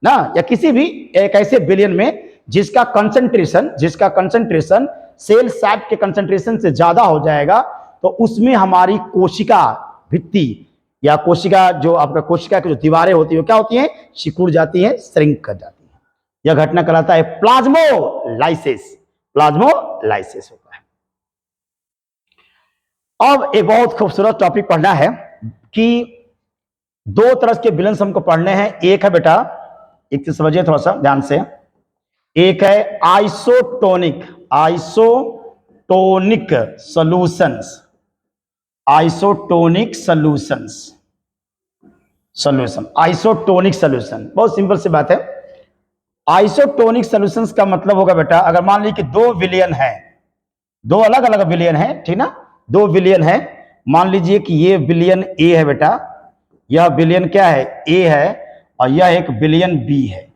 ना, या किसी भी एक ऐसे विलयन में जिसका कंसंट्रेशन सेल सैप के कंसंट्रेशन से ज्यादा हो जाएगा, तो उसमें हमारी कोशिका भित्ति या कोशिका जो आपका कोशिका की जो दीवारें होती है वो क्या होती हैं, सिकुड़ जाती हैं, श्रिंक कर जाती हैं। यह घटना कहलाता है प्लाज्मोलाइसिस। प्लाज्मोलाइसिस होता है। अब एक बहुत खूबसूरत टॉपिक पढ़ना है कि दो तरह के विलयन हमको पढ़ने हैं। एक है बेटा, एक समझिए थोड़ा सा ध्यान से, एक है आइसोटोनिक सॉल्यूशंस। आइसोटोनिक सॉल्यूशन बहुत सिंपल सी बात है। आइसोटोनिक सॉल्यूशंस का मतलब होगा बेटा, अगर मान लीजिए कि दो विलयन है, दो अलग अलग विलयन है, ठीक ना, दो विलयन है। मान लीजिए कि ये विलयन ए है बेटा, यह विलयन क्या है, ए है, और यह एक विलयन बी है।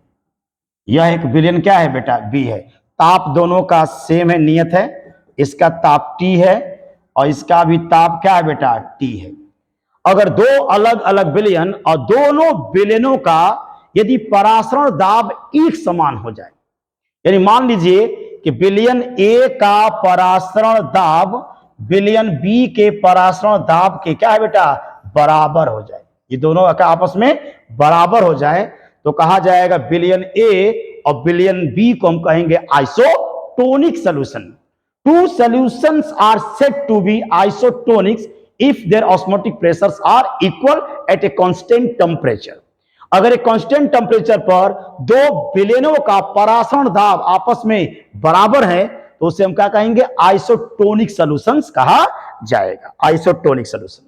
यह एक विलयन क्या है बेटा, बी है। ताप दोनों का सेम है, नियत है। इसका ताप T है और इसका भी ताप क्या है बेटा, T है। अगर दो अलग अलग विलयन और दोनों विलयनों का यदि परासरण दाब एक समान हो जाए, यानी मान लीजिए कि विलयन ए का परासरण दाब विलयन बी के परासरण दाब के क्या है बेटा, बराबर हो जाए, ये दोनों का आपस में बराबर हो जाए, तो कहा जाएगा विलयन ए और विलयन बी को हम कहेंगे isotonic solution. Two solutions are said to be isotonic if their osmotic pressures are equal at a constant temperature. अगर एक कांस्टेंट टेम्परेचर पर दो विलयनों का परासरण दाब आपस में बराबर है तो उसे हम क्या कहेंगे, आइसोटोनिक सॉल्यूशंस कहा जाएगा। आइसोटोनिक सॉल्यूशन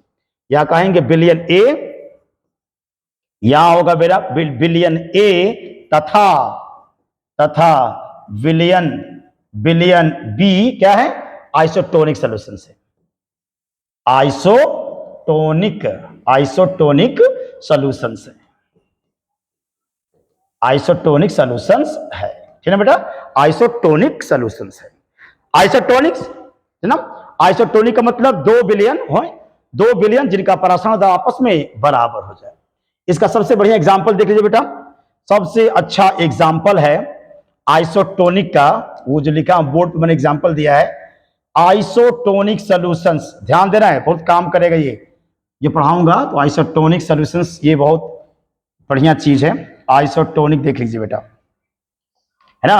या कहेंगे विलयन ए, यहां होगा मेरा विलयन ए तथा विलयन बी क्या है, आइसोटोनिक सॉल्यूशन से। आइसोटोनिक सॉल्यूशन से, आइसोटोनिक सॉल्यूशंस है, ठीक है बेटा, आइसोटोनिक सॉल्यूशंस है। आइसोटोनिक्स है ना, आइसोटोनिक का मतलब दो विलयन हो, दो विलयन जिनका परासरण दाब आपस में बराबर हो जाए। इसका सबसे बढ़िया एग्जांपल देख लीजिए बेटा, सबसे अच्छा एग्जांपल है आइसोटोनिक का, वो जो लिखा बोर्ड पे मैंने एग्जांपल दिया है, आइसोटोनिक सॉल्यूशंस। ध्यान देना है, बहुत काम करेगा ये पढ़ाऊंगा तो आइसोटोनिक सॉल्यूशंस ये बहुत बढ़िया चीज है। आइसोटोनिक देख लीजिए बेटा, है ना।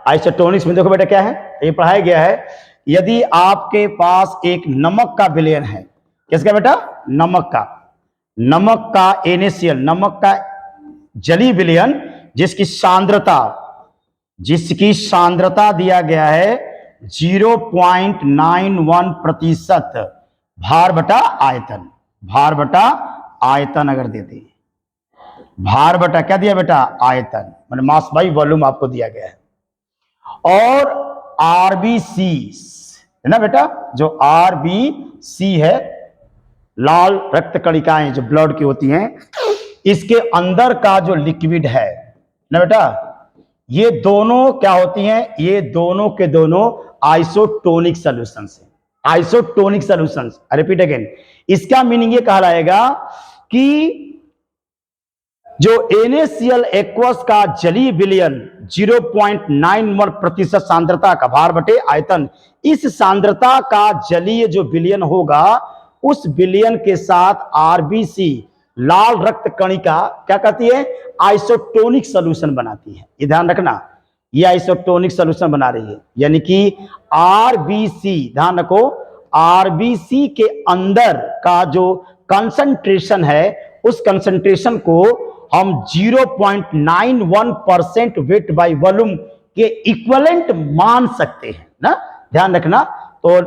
आइसोटोनिक्स में देखो बेटा क्या है, ये पढ़ाया गया है, यदि आपके पास एक नमक का विलयन है, किसका बेटा, नमक का NaCl, नमक का जलीय विलयन जिसकी सांद्रता जिसकी सांद्रता दिया गया है 0.91% भार बटा आयतन, भार बटा आयतन अगर देते हैं, भार बटा क्या दिया बेटा, आयतन, मतलब मास बाई वॉल्यूम आपको दिया गया है। और आरबीसी है ना बेटा, जो आरबीसी है, लाल रक्त कणिकाएं जो ब्लड की होती हैं, इसके अंदर का जो लिक्विड है ना बेटा, ये दोनों क्या होती हैं, ये दोनों के दोनों आइसोटोनिक सॉल्यूशंस हैं, आइसोटोनिक सॉल्यूशंस। रिपीट अगेन, इसका मीनिंग ये कहलाएगा कि जो NaCl एक्वस का जलीय विलयन 0.91% सांद्रता का भार बटे आयतन, इस सांद्रता का जलीय जो विलयन होगा, उस विलयन के साथ आरबीसी लाल रक्त कणिका क्या करती है, आइसोटोनिक सॉल्यूशन बनाती है। ये ध्यान रखना, ये आइसोटोनिक सॉल्यूशन बना रही है, यानी कि आरबीसी, ध्यान रखो, आरबीसी के अंदर का जो कंसंट्रेशन है, उस कंसंट्रेशन को हम 0.91% वेट बाय वॉल्यूम के इक्विवेलेंट मान सकते हैं ना, ध्यान रखना। तो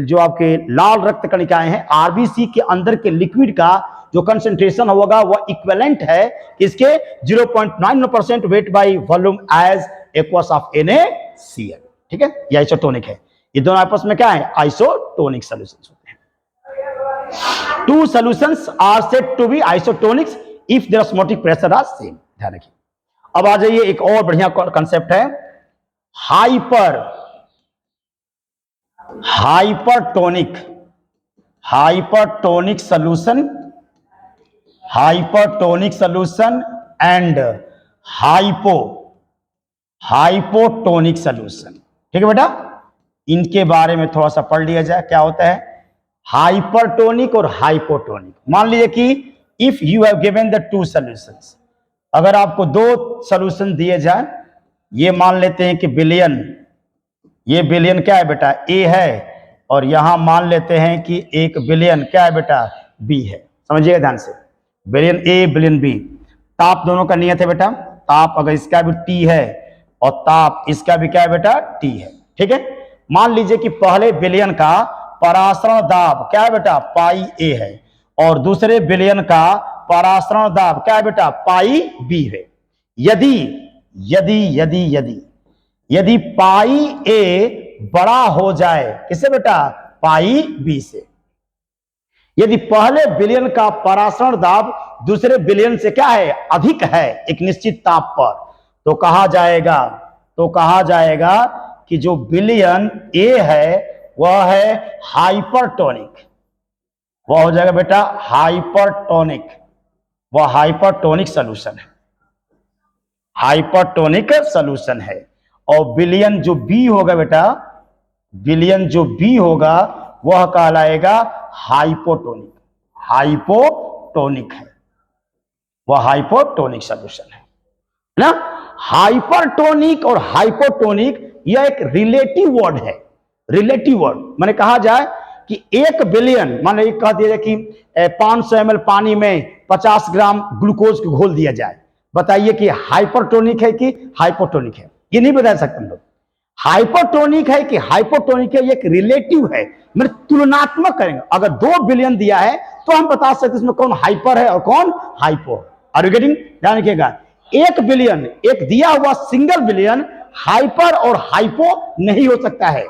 जो आपके लाल रक्त कणिकाएं हैं, आरबीसी के अंदर के लिक्विड का जो कंसंट्रेशन होगा वह इक्विवेलेंट है इसके 0.91% weight by volume as aqueous of NaCl। ठीक है, ये आइसोटोनिक है। ये दोनों आपस में क्या है, आइसोटोनिक सॉल्यूशंस होते हैं। Two solutions are said to be isotonics if their osmotic pressure are same. ध्यान रखिए। अब आ जाइए, एक और बढ़िया कंसेप्ट है, hypertonic, hypertonic solution, hypertonic solution and hypotonic solution. ठीक है बेटा, इनके बारे में थोड़ा सा पढ़ लिया जाए, क्या होता है हाइपरटोनिक और हाइपोटोनिक। मान लीजिए कि if you have given the two solutions, अगर आपको दो सॉल्यूशन दिए जाए, ये मान लेते हैं कि विलयन, ये विलयन क्या है बेटा, ए है, और यहां मान लेते हैं कि एक विलयन क्या है बेटा, बी है। समझिएगा ध्यान से, विलयन ए विलयन बी, ताप दोनों का नियत है बेटा, ताप अगर इसका भी T है और ताप इसका भी क्या है बेटा, T है। ठीक है, मान लीजिए कि पहले विलयन का परासरण दाब क्या है बेटा, पाई ए है, और दूसरे विलयन का परासरण दाब क्या है बेटा, पाई बी है। यदि यदि यदि यदि यदि पाई ए बड़ा हो जाए किससे बेटा, पाई बी से, यदि पहले विलयन का परासरण दाब दूसरे विलयन से क्या है, अधिक है एक निश्चित ताप पर, तो कहा जाएगा कि जो विलयन ए है वह है हाइपरटोनिक, वह हो जाएगा बेटा हाइपरटोनिक, वह हाइपरटोनिक सॉल्यूशन है, हाइपरटोनिक सॉल्यूशन है। और विलयन जो बी होगा बेटा, विलयन जो बी होगा वह कहलाएगा हाइपोटोनिक, हाइपोटोनिक है, वह हाइपोटोनिक सॉल्यूशन है ना। हाइपरटोनिक और हाइपोटोनिक यह एक रिलेटिव वर्ड है, रिलेटिव वर्ड माने कहा जाए कि एक विलयन, मान लीजिए कह दिया जाए कि 500 ml पानी में 50 ग्राम ग्लूकोज को घोल दिया जाए, बताइए कि हाइपरटोनिक है कि हाइपोटोनिक है, ये नहीं बता सकते हम लोग। हाइपरटोनिक है कि हाइपोटोनिक है, ये एक रिलेटिव है, मतलब तुलनात्मक करेंगे। अगर 2 बिलियन दिया है तो हम बता सकते इसमें कौन हाइपर है और कौन हाइपो। Are you getting? ध्यान रखिएगा, 1 बिलियन, एक दिया हुआ सिंगल बिलियन हाइपर और हाइपो नहीं हो सकता है,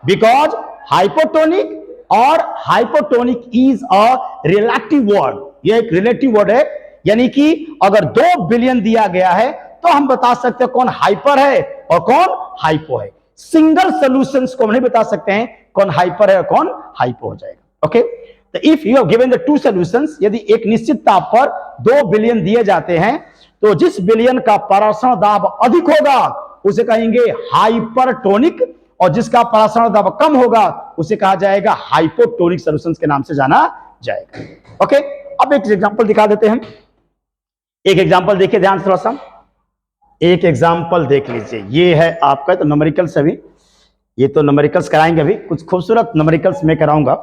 बिकॉज हाइपोटोनिक और hypotonic is a relative word, यह एक रिलेटिव वर्ड है। यानी कि अगर 2 बिलियन दिया गया है तो हम बता सकते हैं कौन हाइपर है और कौन हाइपो है। सिंगल सॉल्यूशंस को हम नहीं बता सकते हैं कौन हाइपर है और कौन हाइपो हो जाएगा। ओके, तो if you have given the 2 solutions, यदि एक निश्चित ताप पर 2 बिलियन दिए जाते हैं तो जिस बिलियन का परासरण दाब अधिक होगा उसे कहेंगे हाइपरटोनिक, और जिसका परासरण दाब कम होगा उसे कहा जाएगा हाइपोटोनिक सॉल्यूशंस के नाम से जाना जाएगा। ओके, अब एक एग्जांपल दिखा देते हैं। एक एग्जांपल देखिए ध्यान से, थोड़ा सा एक एग्जांपल देख लीजिए। ये है आपका तो न्यूमेरिकल्स, अभी ये तो न्यूमेरिकल्स कराएंगे, अभी कुछ खूबसूरत न्यूमेरिकल्स में कराऊंगा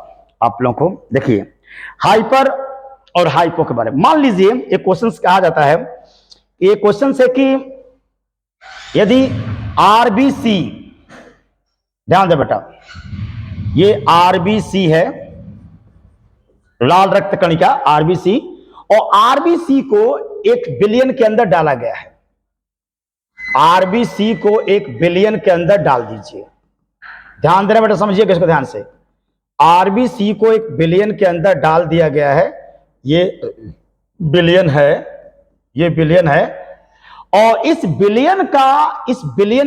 आप लोगों को। देखिए हाइपर और हाइपो के बारे में मान लीजिए एक क्वेश्चन कहा जाता है, ये क्वेश्चन है कि यदि आरबीसी, ध्यान दे बेटा, ये आरबीसी है, लाल रक्त कणिका आरबीसी, और आरबीसी को 1 बिलियन के अंदर डाला गया है। आरबीसी को 1 बिलियन के अंदर डाल दीजिए, ध्यान देना बेटा, समझिएगा इसको ध्यान से। आरबीसी को 1 बिलियन के अंदर डाल दिया गया है, ये बिलियन है, ये बिलियन है, और इस बिलियन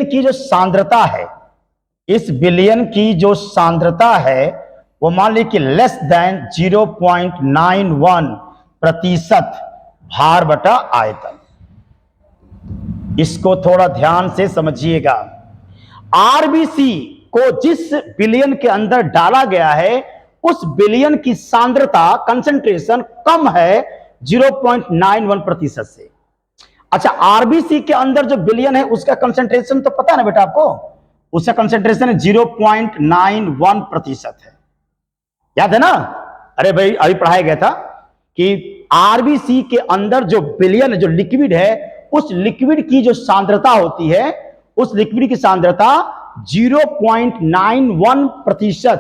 की जो सांद्रता है, इस बिलियन की जो सांद्रता है वो मान ली कि लेस देन 0.91% भार बटा आयतन। इसको थोड़ा ध्यान से समझिएगा। आरबीसी को जिस बिलियन के अंदर डाला गया है उस बिलियन की सांद्रता कंसंट्रेशन कम है 0.91% से। अच्छा, आरबीसी के अंदर जो बिलियन है उसका कंसंट्रेशन तो पता है ना बेटा आपको, उसका कंसंट्रेशन 0.91% है, याद है ना? अरे भाई अभी पढ़ाया गया था कि आरबीसी के अंदर जो बिलियन जो लिक्विड है उस लिक्विड की जो सांद्रता होती है, उस लिक्विड की सांद्रता 0.91%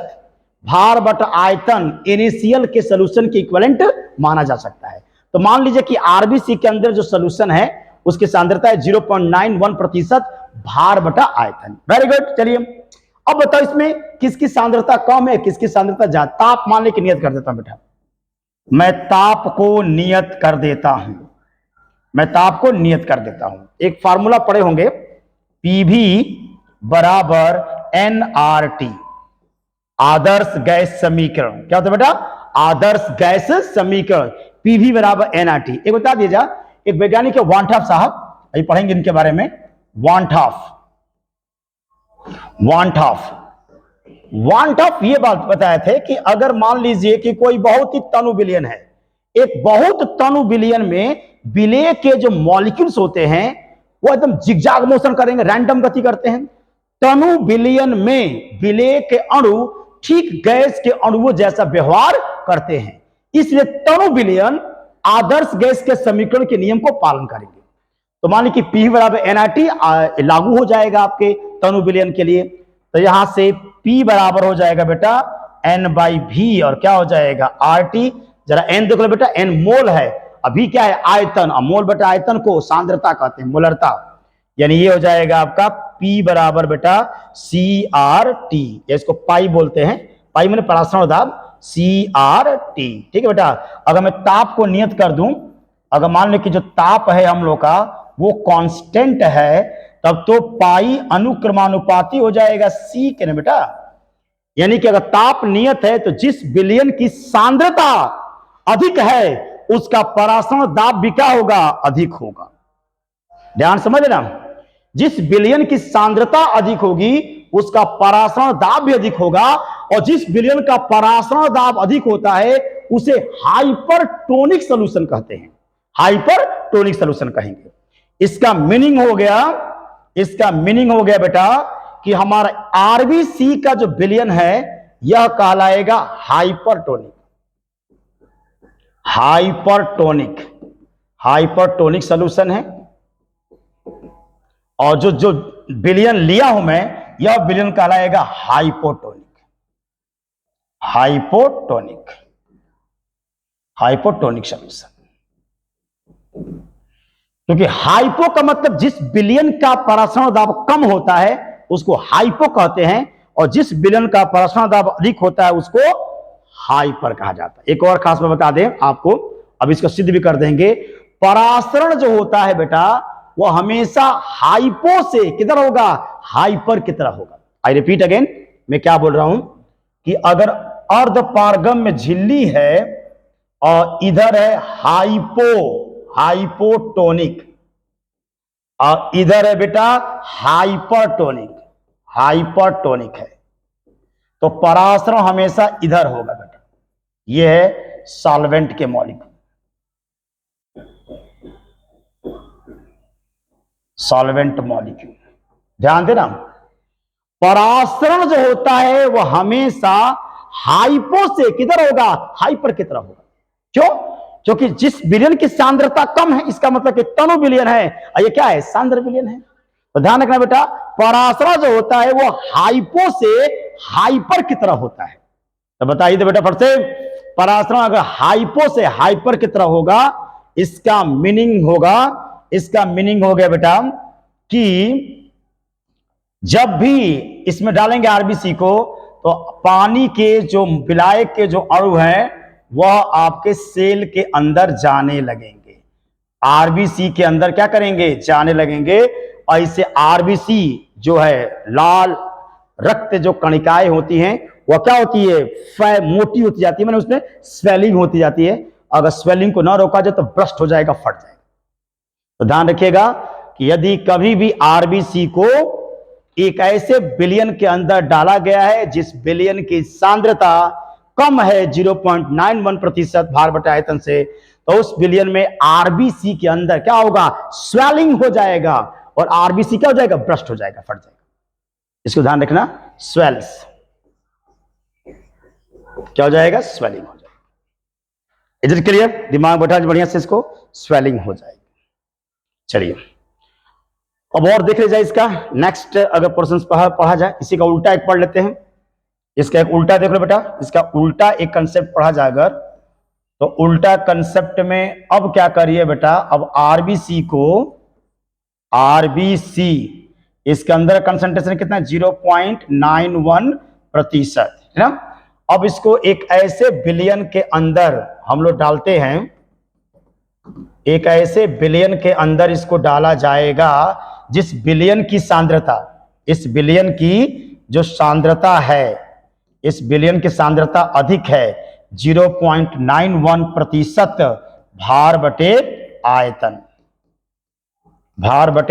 भार बटा आयतन इनिशियल के सॉल्यूशन के इक्विवेलेंट माना जा सकता है। तो मान लीजिए कि आरबीसी के अंदर जो सॉल्यूशन है उसकी सांद्रता है 0.91% भार बटा आयतन। Very good. चलिए अब बताओ इसमें किसकी सांद्रता कम है, किसकी सांद्रता ज्यादा। ताप मानने की नियत कर देता हूं बेटा, मैं ताप को नियत कर देता हूं, मैं ताप को नियत कर देता हूं। एक फार्मूला पढ़े होंगे, पीवी बराबर एनआरटी, आदर्श गैस समीकरण। क्या होता है बेटा? आदर्श गैस समीकरण, पीवी बराबर एनआरटी। एक बता दीजिए, एक वैज्ञानिक है वांटॉफ साहब, अभी पढ़ेंगे इनके बारे में। वांटॉफ ये बात बताए थे कि अगर मान लीजिए कि कोई बहुत ही तनु विलयन है, एक बहुत तनु विलयन में विलेय के जो मॉलिक्यूल्स होते हैं वो एकदम जिगजैग मोशन करेंगे, रैंडम गति करते हैं। तनु विलयन में विलेय के अणु ठीक गैस के अणुओं जैसा व्यवहार करते हैं, इसलिए तनु विलयन आदर्श गैस के समीकरण के नियम को पालन करेंगे। तो मान लीजिए कि पी बराबर एनआरटी लागू हो जाएगा आपके तनु विलयन के लिए। तो यहां से P बराबर हो जाएगा बेटा N/V, और क्या हो जाएगा RT। जरा N देख लो बेटा, N मोल है, अभी क्या है आयतन, मोल बेटा आयतन को सांद्रता कहते हैं, मोलरता। यानी ये हो जाएगा आपका P बराबर बेटा CRT, इसको पाई बोलते हैं, पाई मैंने परासरण दाब, CRT। ठीक है बेटा। अगर मैं ताप को नियत कर दूं, अगर मान लो कि जो ताप है हम लोग का वो कांस्टेंट है, तब तो पाई अनुक्रमानुपाती हो जाएगा C के ना बेटा। यानी कि अगर ताप नियत है तो जिस विलयन की सांद्रता अधिक है उसका परासरण दाब भी क्या होगा? अधिक होगा। ध्यान समझ ना, जिस विलयन की सांद्रता अधिक होगी उसका परासरण दाब भी अधिक होगा, और जिस विलयन का परासरण दाब अधिक होता है उसे हाइपरटोनिक सॉल्यूशन कहते हैं, हाइपरटोनिक सॉल्यूशन कहेंगे। इसका मीनिंग हो गया बेटा कि हमारा आरबीसी का जो विलयन है यह कहलाएगा हाइपरटोनिक, हाइपरटोनिक सॉल्यूशन है। और जो विलयन लिया हूं मैं, यह विलयन कहलाएगा हाइपोटोनिक सॉल्यूशन। क्योंकि हाइपो का मतलब जिस विलयन का परासरण दाब कम होता है उसको हाइपो कहते हैं, और जिस विलयन का परासरण दाब अधिक होता है उसको हाइपर कहा जाता है। एक और खास बात बता दें आपको, अब इसको सिद्ध भी कर देंगे। परासरण जो होता है बेटा वो हमेशा हाइपो से किधर होगा? हाइपर की तरह होगा। आई रिपीट अगेन, मैं क्या बोल रहा हूं कि अगर अर्धपारगम में झिल्ली है और इधर है हाइपोटोनिक, और इधर है बेटा हाइपरटोनिक है, तो परासरण हमेशा इधर होगा बेटा। यह है सॉल्वेंट के मॉलिक्यूल, सॉल्वेंट मॉलिक्यूल। ध्यान देना, परासरण जो होता है वह हमेशा हाइपो से किधर होगा? हाइपर की तरफ होगा। क्यों? क्योंकि जिस विलयन की सांद्रता कम है, इसका मतलब कि तनु विलयन है, और ये क्या है? सांद्र विलयन है। तो ध्यान रखना बेटा, पराश्रय जो होता है वो हाइपो से हाइपर की तरफ होता है। तो बताइए तो बेटा फट से, पराश्रय अगर हाइपो से हाइपर की तरफ होगा, इसका मीनिंग हो गया बेटा कि जब भी इसमें डालेंगे आरबीसी को, तो पानी के जो विलायक के जो अणु हैं वह आपके सेल के अंदर जाने लगेंगे, आरबीसी के अंदर क्या करेंगे, जाने लगेंगे। और इससे आरबीसी जो है, लाल रक्त जो कणिकाएं होती हैं वह क्या होती है, मोटी होती जाती है, मैंने उसमें स्वेलिंग होती जाती है। अगर स्वेलिंग को ना रोका जाए तो ब्रस्ट हो जाएगा, फट जाएगा। तो ध्यान रखिएगा कि यदि कभी भी आरबीसी को एक ऐसे बिलियन के अंदर डाला गया है जिस बिलियन की सांद्रता कम है 0.91% भार बटा आयतन से, तो उस बिलियन में आरबीसी के अंदर क्या होगा, स्वेलिंग हो जाएगा, और आरबीसी क्या हो जाएगा, ब्रस्ट हो जाएगा, फट जाएगा। इसको ध्यान रखना, स्वेल्स क्या हो जाएगा, स्वेलिंग हो जाएगा। Is it clear? दिमाग बैठा बढ़िया से, इसको स्वेलिंग हो जाएगी। चलिए अब और देख लीजिए इसका नेक्स्ट, अगर पोर्शन पढ़ा जाए, इसी का उल्टा एक पढ़ लेते हैं। इसका एक उल्टा देख लो बेटा, इसका उल्टा एक कंसेप्ट पढ़ा जाए अगर, तो उल्टा कंसेप्ट में अब क्या करिए बेटा, अब आरबीसी इसके अंदर कंसंट्रेशन कितना है, 0.91% है ना। अब इसको एक ऐसे बिलियन के अंदर हम लोग डालते हैं, एक ऐसे बिलियन के अंदर इसको डाला जाएगा जिस बिलियन की सांद्रता, इस बिलियन की जो सांद्रता है, इस बिलियन की सांद्रता अधिक है 0.91% भार बटे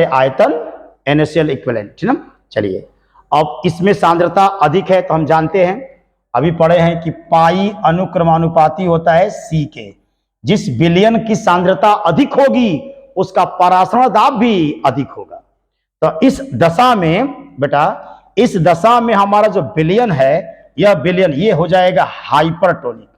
आयतन NaCl इक्विवेलेंट, है ना। चलिए अब इसमें सांद्रता अधिक है तो हम जानते हैं, अभी पढ़े हैं कि पाई अनुक्रमानुपाती होता है C के। जिस बिलियन की सांद्रता अधिक होगी उसका परासरण दाब भी अधिक होगा। तो इस दशा में बेटा, इस दशा में हमारा जो बिलियन है, यह बिलियन ये हो जाएगा हाइपरटोनिक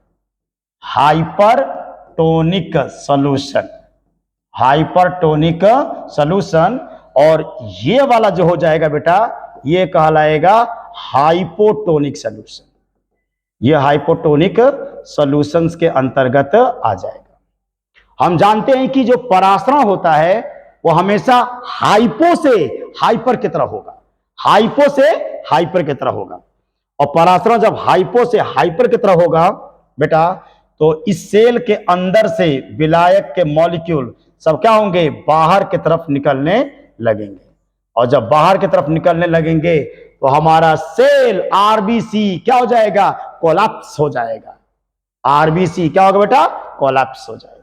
सॉल्यूशन, और ये वाला जो हो जाएगा बेटा, ये कहलाएगा हाइपोटोनिक सॉल्यूशन। ये हाइपोटोनिक सॉल्यूशंस के अंतर्गत आ जाएगा। हम जानते हैं कि जो परासरण होता है वो हमेशा हाइपो से हाइपर की तरफ होगा, और परासरण जब हाइपो से हाइपर की तरफ होगा बेटा, तो इस सेल के अंदर से विलायक के मॉलिक्यूल सब क्या होंगे, बाहर की तरफ निकलने लगेंगे, और जब बाहर की तरफ निकलने लगेंगे तो हमारा सेल आरबीसी क्या हो जाएगा, कोलैप्स हो जाएगा। आरबीसी क्या होगा बेटा, कोलैप्स हो जाएगा।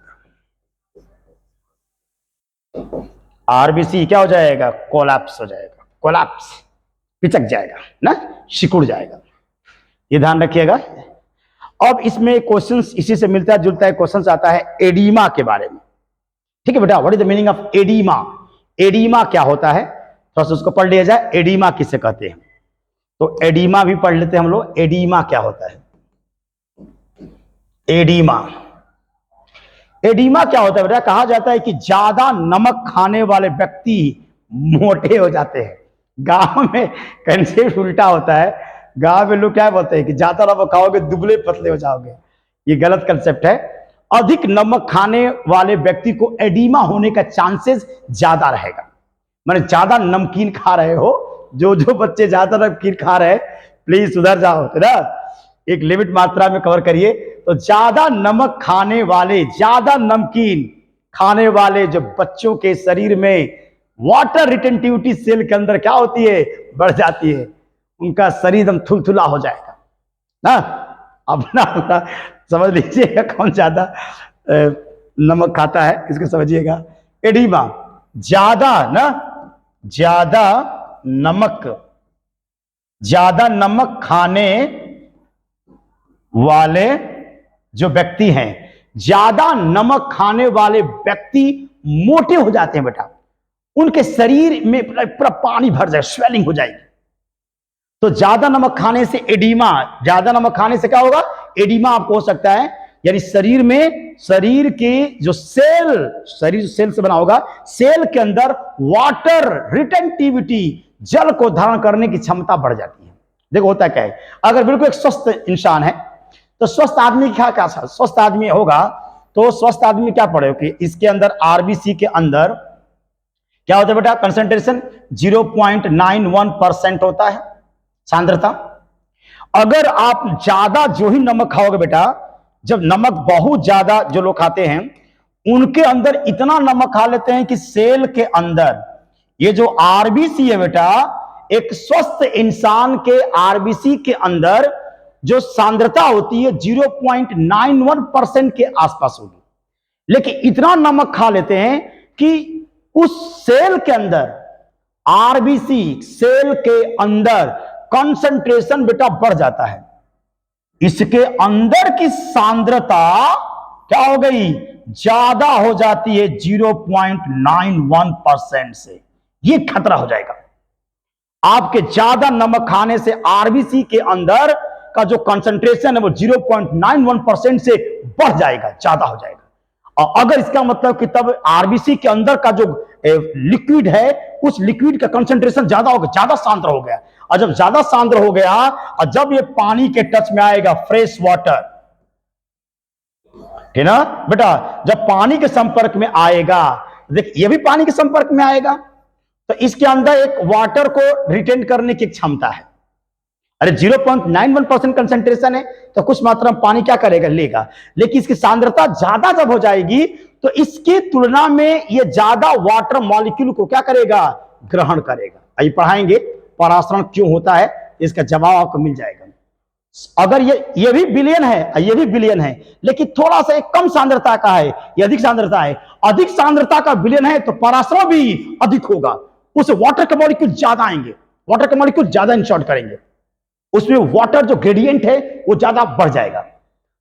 आरबीसी क्या हो जाएगा, कोलैप्स हो जाएगा, कोलैप्स पिचक जाएगा ना, सिकुड़ जाएगा। ये ध्यान रखिएगा। अब इसमें क्वेश्चंस इसी से मिलता जुलता है क्वेश्चंस आता है एडिमा के बारे में। ठीक है बेटा, what is the meaning of oedema? Oedema क्या होता है, थोड़ा सा उसको पढ़ लिया जाए। एडिमा किसे कहते हैं, तो एडिमा भी पढ़ लेते हैं हम लोग। एडिमा क्या होता है, एडिमा क्या होता है बेटा? कहा जाता है कि ज्यादा नमक खाने वाले व्यक्ति मोटे हो जाते हैं। गांव में कंसेप्ट उल्टा होता है, गांव में लोग क्या बोलते हैं कि ज्यादा नमक खाओगे दुबले पतले हो जाओगे। ये गलत कंसेप्ट है। अधिक नमक खाने वाले व्यक्ति को एडिमा होने का चांसेस ज्यादा रहेगा। माने ज्यादा नमकीन खा रहे हो, जो बच्चे ज्यादा नमकीन खा रहे हैं प्लीज सुधर जाओ, है ना, एक लिमिट मात्रा में कवर करिए। तो ज्यादा नमक खाने वाले, ज्यादा नमकीन खाने वाले जो बच्चों के शरीर में वाटर रिटेंटिविटी सेल के अंदर क्या होती है, बढ़ जाती है, उनका शरीर एकदम थुलथुला हो जाएगा ना। अपना समझ लीजिएगा कौन ज्यादा नमक खाता है, इसको समझिएगा। एडिमा ज्यादा नमक खाने वाले जो व्यक्ति हैं, ज्यादा नमक खाने वाले व्यक्ति मोटे हो जाते हैं बेटा। उनके शरीर में पूरा पानी भर जाए, स्वेलिंग हो जाएगी। तो ज्यादा नमक खाने से एडिमा, ज्यादा नमक खाने से क्या होगा, एडिमा आपको हो सकता है, यानी शरीर में शरीर के जो शरीर सेल से बना होगा, सेल के अंदर वाटर रिटेंटिविटी, जल को धारण करने की क्षमता बढ़ जाती है। देखो होता क्या है, अगर बिल्कुल एक स्वस्थ इंसान है तो स्वस्थ आदमी क्या स्वस्थ आदमी होगा तो स्वस्थ आदमी क्या पड़े कि इसके अंदर आरबीसी के अंदर क्या होता है बेटा, कंसंट्रेशन 0.91% होता है सांद्रता। अगर आप ज्यादा जो ही नमक खाओगे बेटा, जब नमक बहुत ज्यादा जो लोग खाते हैं उनके अंदर इतना नमक खा लेते हैं कि सेल के अंदर ये जो आरबीसी है बेटा, एक स्वस्थ इंसान के आरबीसी के अंदर जो सांद्रता होती है 0.91% के आसपास होगी। लेकिन इतना नमक खा लेते हैं कि उस सेल के अंदर, आरबीसी सेल के अंदर कंसंट्रेशन बेटा बढ़ जाता है। इसके अंदर की सांद्रता क्या हो गई, ज्यादा हो जाती है 0.91% से। यह खतरा हो जाएगा आपके ज्यादा नमक खाने से। आरबीसी के अंदर का जो कंसंट्रेशन है वो 0.91% से बढ़ जाएगा, ज्यादा हो जाएगा। और अगर इसका मतलब कि तब आरबीसी के अंदर का जो लिक्विड है उस लिक्विड का कंसंट्रेशन ज्यादा हो गया, ज्यादा सांद्र हो गया। और जब ज्यादा सांद्र हो गया और जब ये पानी के टच में आएगा, फ्रेश वाटर, ठीक ना बेटा, जब पानी के संपर्क में आएगा, देख ये भी पानी के संपर्क में आएगा तो इसके अंदर एक वाटर को रिटेन करने की क्षमता है। अरे 0.91% कंसंट्रेशन है तो कुछ मात्रा में पानी क्या करेगा, लेगा। लेकिन इसकी सांद्रता ज्यादा जब हो जाएगी तो इसकी तुलना में ये ज्यादा वाटर मॉलिक्यूल को क्या करेगा, ग्रहण करेगा। अभी पढ़ाएंगे परासरण क्यों होता है, इसका जवाब आपको मिल जाएगा। अगर ये भी बिलियन है, ये भी बिलियन है, लेकिन थोड़ा सा एक कम सांद्रता का है, ये अधिक सांद्रता है, अधिक सांद्रता का बिलियन है तो परासरण भी अधिक होगा। उस वाटर के मॉलिक्यूल ज्यादा आएंगे, वाटर के मॉलिक्यूल ज्यादा इंसर्ट करेंगे, उसमें वाटर जो ग्रेडियंट है वो ज्यादा बढ़ जाएगा।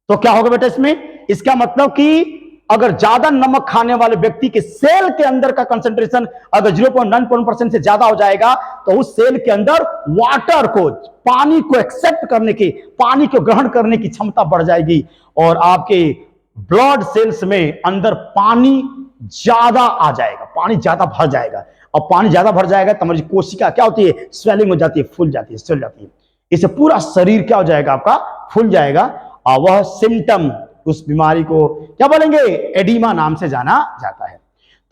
तो क्या होगा बेटा इसमें, इसका मतलब कि अगर ज्यादा नमक खाने वाले व्यक्ति के सेल के अंदर का कंसंट्रेशन अगर 0.91% से ज्यादा हो जाएगा तो उस सेल के अंदर वाटर को, पानी को एक्सेप्ट करने की, पानी को ग्रहण करने की क्षमता बढ़ जाएगी और आपके ब्लड सेल्स में अंदर पानी ज्यादा आ जाएगा, पानी ज्यादा भर जाएगा। और पानी ज्यादा भर जाएगा तो हमारी कोशिका क्या होती है, स्वेलिंग हो जाती है, फूल जाती है, चल जाती है। इससे पूरा शरीर क्या हो जाएगा आपका, फूल जाएगा। और वह सिम्टम, उस बीमारी को क्या बोलेंगे, एडिमा नाम से जाना जाता है।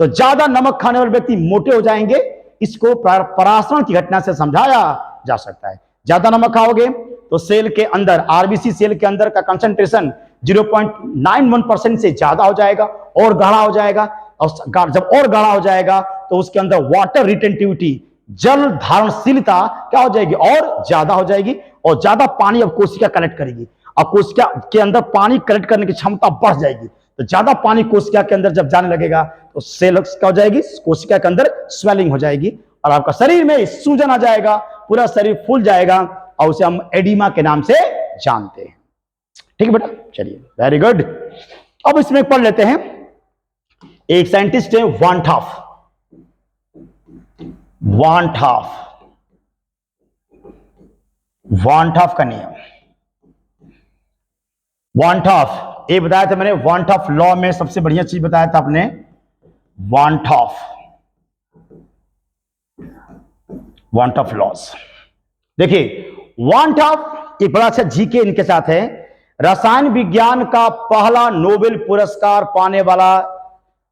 तो ज्यादा नमक खाने वाले व्यक्ति मोटे हो जाएंगे, इसको परासरण की घटना से समझाया जा सकता है। ज्यादा नमक खाओगे तो सेल के अंदर, आरबीसी सेल के अंदर का कंसंट्रेशन 0.91% से ज्यादा हो जाएगा और गाढ़ा हो जाएगा। और जब और गाढ़ा हो जाएगा तो उसके अंदर वाटर रिटेंटिविटी, जल धारणशीलता क्या हो जाएगी, और ज्यादा हो जाएगी। और ज्यादा पानी अब कोशिका कलेक्ट करेगी और कोशिका के अंदर पानी कलेक्ट करने की क्षमता बढ़ जाएगी। तो ज्यादा पानी कोशिका के अंदर जब जाने लगेगा तो सेल क्या हो जाएगी, कोशिका के अंदर स्वेलिंग हो जाएगी और आपका शरीर में सूजन आ जाएगा, पूरा शरीर फूल जाएगा और उसे हम एडिमा के नाम से जानते हैं। ठीक है बेटा, चलिए वेरी गुड। अब इसमें पढ़ लेते हैं, एक साइंटिस्ट है वान टॉफ। वान टॉफ का नियम, वान टॉफ, ये बताया था मैंने, वान टॉफ लॉ में सबसे बढ़िया चीज बताया था आपने, वान टॉफ लॉस। देखिए वान टॉफ एक बड़ा अच्छा जीके इनके साथ है। रसायन विज्ञान का पहला नोबेल पुरस्कार पाने वाला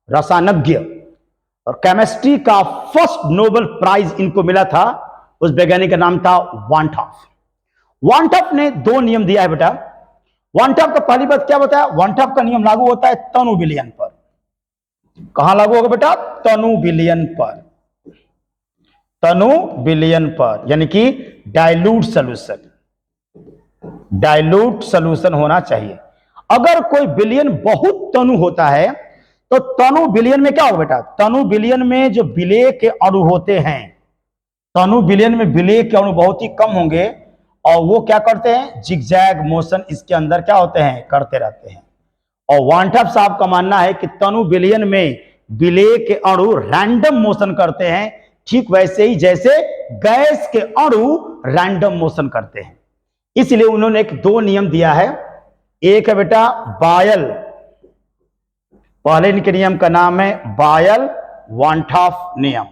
रसायनज्ञ और केमिस्ट्री का फर्स्ट नोबेल प्राइज इनको मिला था। उस वैज्ञानिक का नाम था वान टॉफ। वान टॉफ ने दो नियम दिया है बेटा। वान टॉफ का पहली बात क्या बताया, वान टॉफ का नियम लागू होता है तनु विलयन पर। कहां लागू होगा बेटा, तनु विलयन पर। तनु विलयन पर यानी कि डाइल्यूट सॉल्यूशन होना चाहिए। अगर कोई विलयन बहुत तनु होता है तो तनु विलयन में क्या होगा बेटा, तनु विलयन में जो विलेय के अणु होते हैं, तनु विलयन में विलेय के अणु बहुत ही कम होंगे और वो क्या करते हैं, जिगजैग मोशन इसके अंदर क्या होते हैं, करते रहते हैं। और वान टॉफ साहब का मानना है कि तनु विलयन में विलेय के अणु रैंडम मोशन करते हैं, ठीक वैसे ही जैसे गैस के अणु रैंडम मोशन करते हैं। इसलिए उन्होंने एक दो नियम दिया है। एक है बेटा बायल पहले इनके नियम का नाम है बायल वांट ऑफ नियम,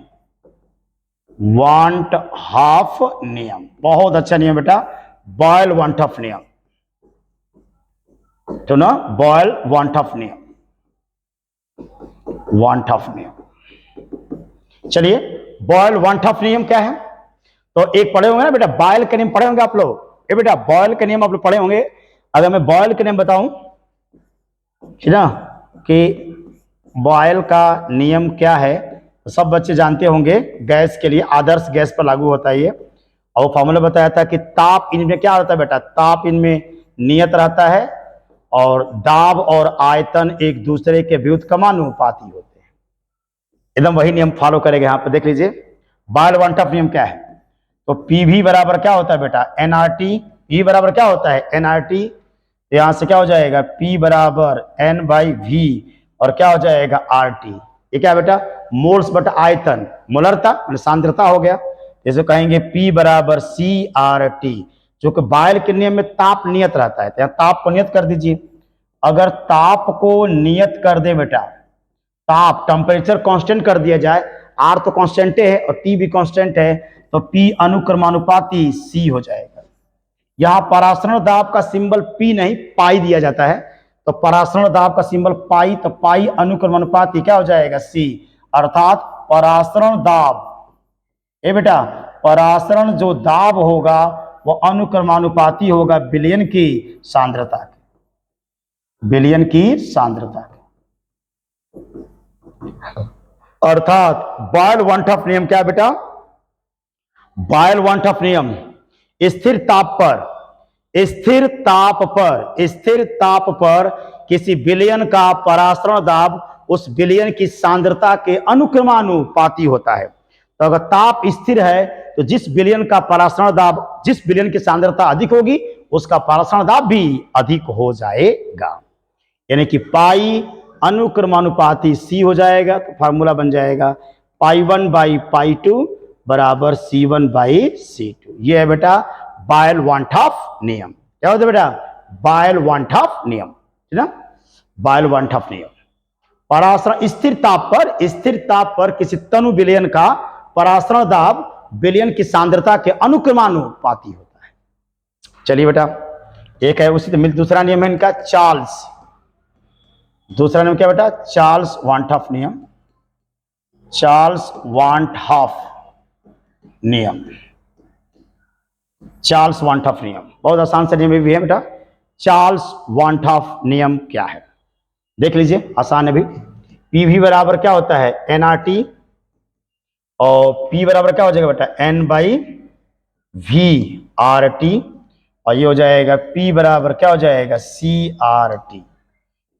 वांट हाफ नियम। बहुत अच्छा नियम बेटा, बॉयल वांट ऑफ नियम, तो ना बॉयल वांट ऑफ नियम, वांट ऑफ नियम। चलिए बॉयल वांट ऑफ नियम क्या है? तो एक पढ़े होंगे ना बेटा, बॉयल का नियम पढ़े होंगे आप लोग। ये बेटा बॉयल का नियम आप लोग पढ़े होंगे। अगर मैं बॉयल का नियम बताऊं, ठीक ना, कि बॉयल का नियम क्या है, तो सब बच्चे जानते होंगे। गैस के लिए आदर्श गैस पर लागू होता है ये। और फॉर्मूला बताया था कि ताप इनमें क्या होता है बेटा, ताप इनमें नियत रहता है और दाब और आयतन एक दूसरे के व्युत्क्रमानुपाती होते हैं। एकदम वही नियम फॉलो करेंगे यहाँ पे। देख लीजिए बॉयल वांट ऑफ नियम क्या है। तो पी भी बराबर क्या होता है बेटा, एनआरटी। पी बराबर क्या होता है, एनआरटी। तो यहां से क्या हो जाएगा, पी बराबर एन बाई वी और क्या हो जाएगा आर टी। ये क्या बेटा, मोल्स बटा आयतन, मोलरता सांद्रता हो गया। जैसे कहेंगे पी बराबर सी आर टी, जो कि बॉयल के नियम में ताप नियत रहता है। तो ताप को नियत कर दीजिए। अगर ताप को नियत कर दे बेटा, ताप टेम्परेचर कांस्टेंट कर दिया जाए, आर तो कांस्टेंट है और टी भी कांस्टेंट है, तो पी अनुक्रमानुपाती सी हो जाएगा। यहां परासरण दाब का सिंबल पी नहीं पाई दिया जाता है, तो परासरण दाब का सिंबल पाई, तो पाई अनुक्रमानुपाती क्या हो जाएगा, सी। अर्थात परासरण दाब, ए बेटा परासरण जो दाब होगा वो अनुक्रमानुपाती होगा विलयन की सांद्रता के, विलयन की सांद्रता के। अर्थात बॉयल वांट ऑफ नियम क्या है बेटा, बॉयल वांट ऑफ नियम स्थिर ताप पर, स्थिर ताप पर, स्थिर ताप पर किसी विलयन का परासरण दाब उस विलयन की सांद्रता के अनुक्रमानुपाती होता है। तो अगर ताप स्थिर है तो जिस विलयन का परासरण दाब, जिस विलयन की सांद्रता अधिक होगी उसका परासरण दाब भी अधिक हो जाएगा। यानी कि पाई अनुक्रमानुपाती सी हो जाएगा। तो फार्मूला बन जाएगा पाई 1 बाई पाई 2 बराबर C1 बाई C2। ये है बेटा बॉयल वांट ऑफ नियम। क्या होता है बेटा, बॉयल वांट ऑफ नियम, ठीक ना, बॉयल वांट ऑफ नियम। परासरण स्थिर ताप पर, स्थिर ताप पर किसी तनु विलयन का परासरण दाब विलयन की सांद्रता के अनुक्रमानुपाती होता है। चलिए बेटा एक है उसी मिल, दूसरा नियम है इनका चार्ल्स। दूसरा नियम क्या बेटा, चार्ल्स वांट ऑफ नियम, चार्ल्स वांट ऑफ नियम, चार्ल्स वांट ऑफ नियम। बहुत आसान से नियम भी है बेटा। चार्ल्स वांट ऑफ नियम क्या है देख लीजिए, आसान है भी। पी भी बराबर क्या होता है, एन आर टी, और पी बराबर क्या हो जाएगा बेटा, N by V R T, और ये हो जाएगा पी बराबर क्या हो जाएगा, सी आर टी।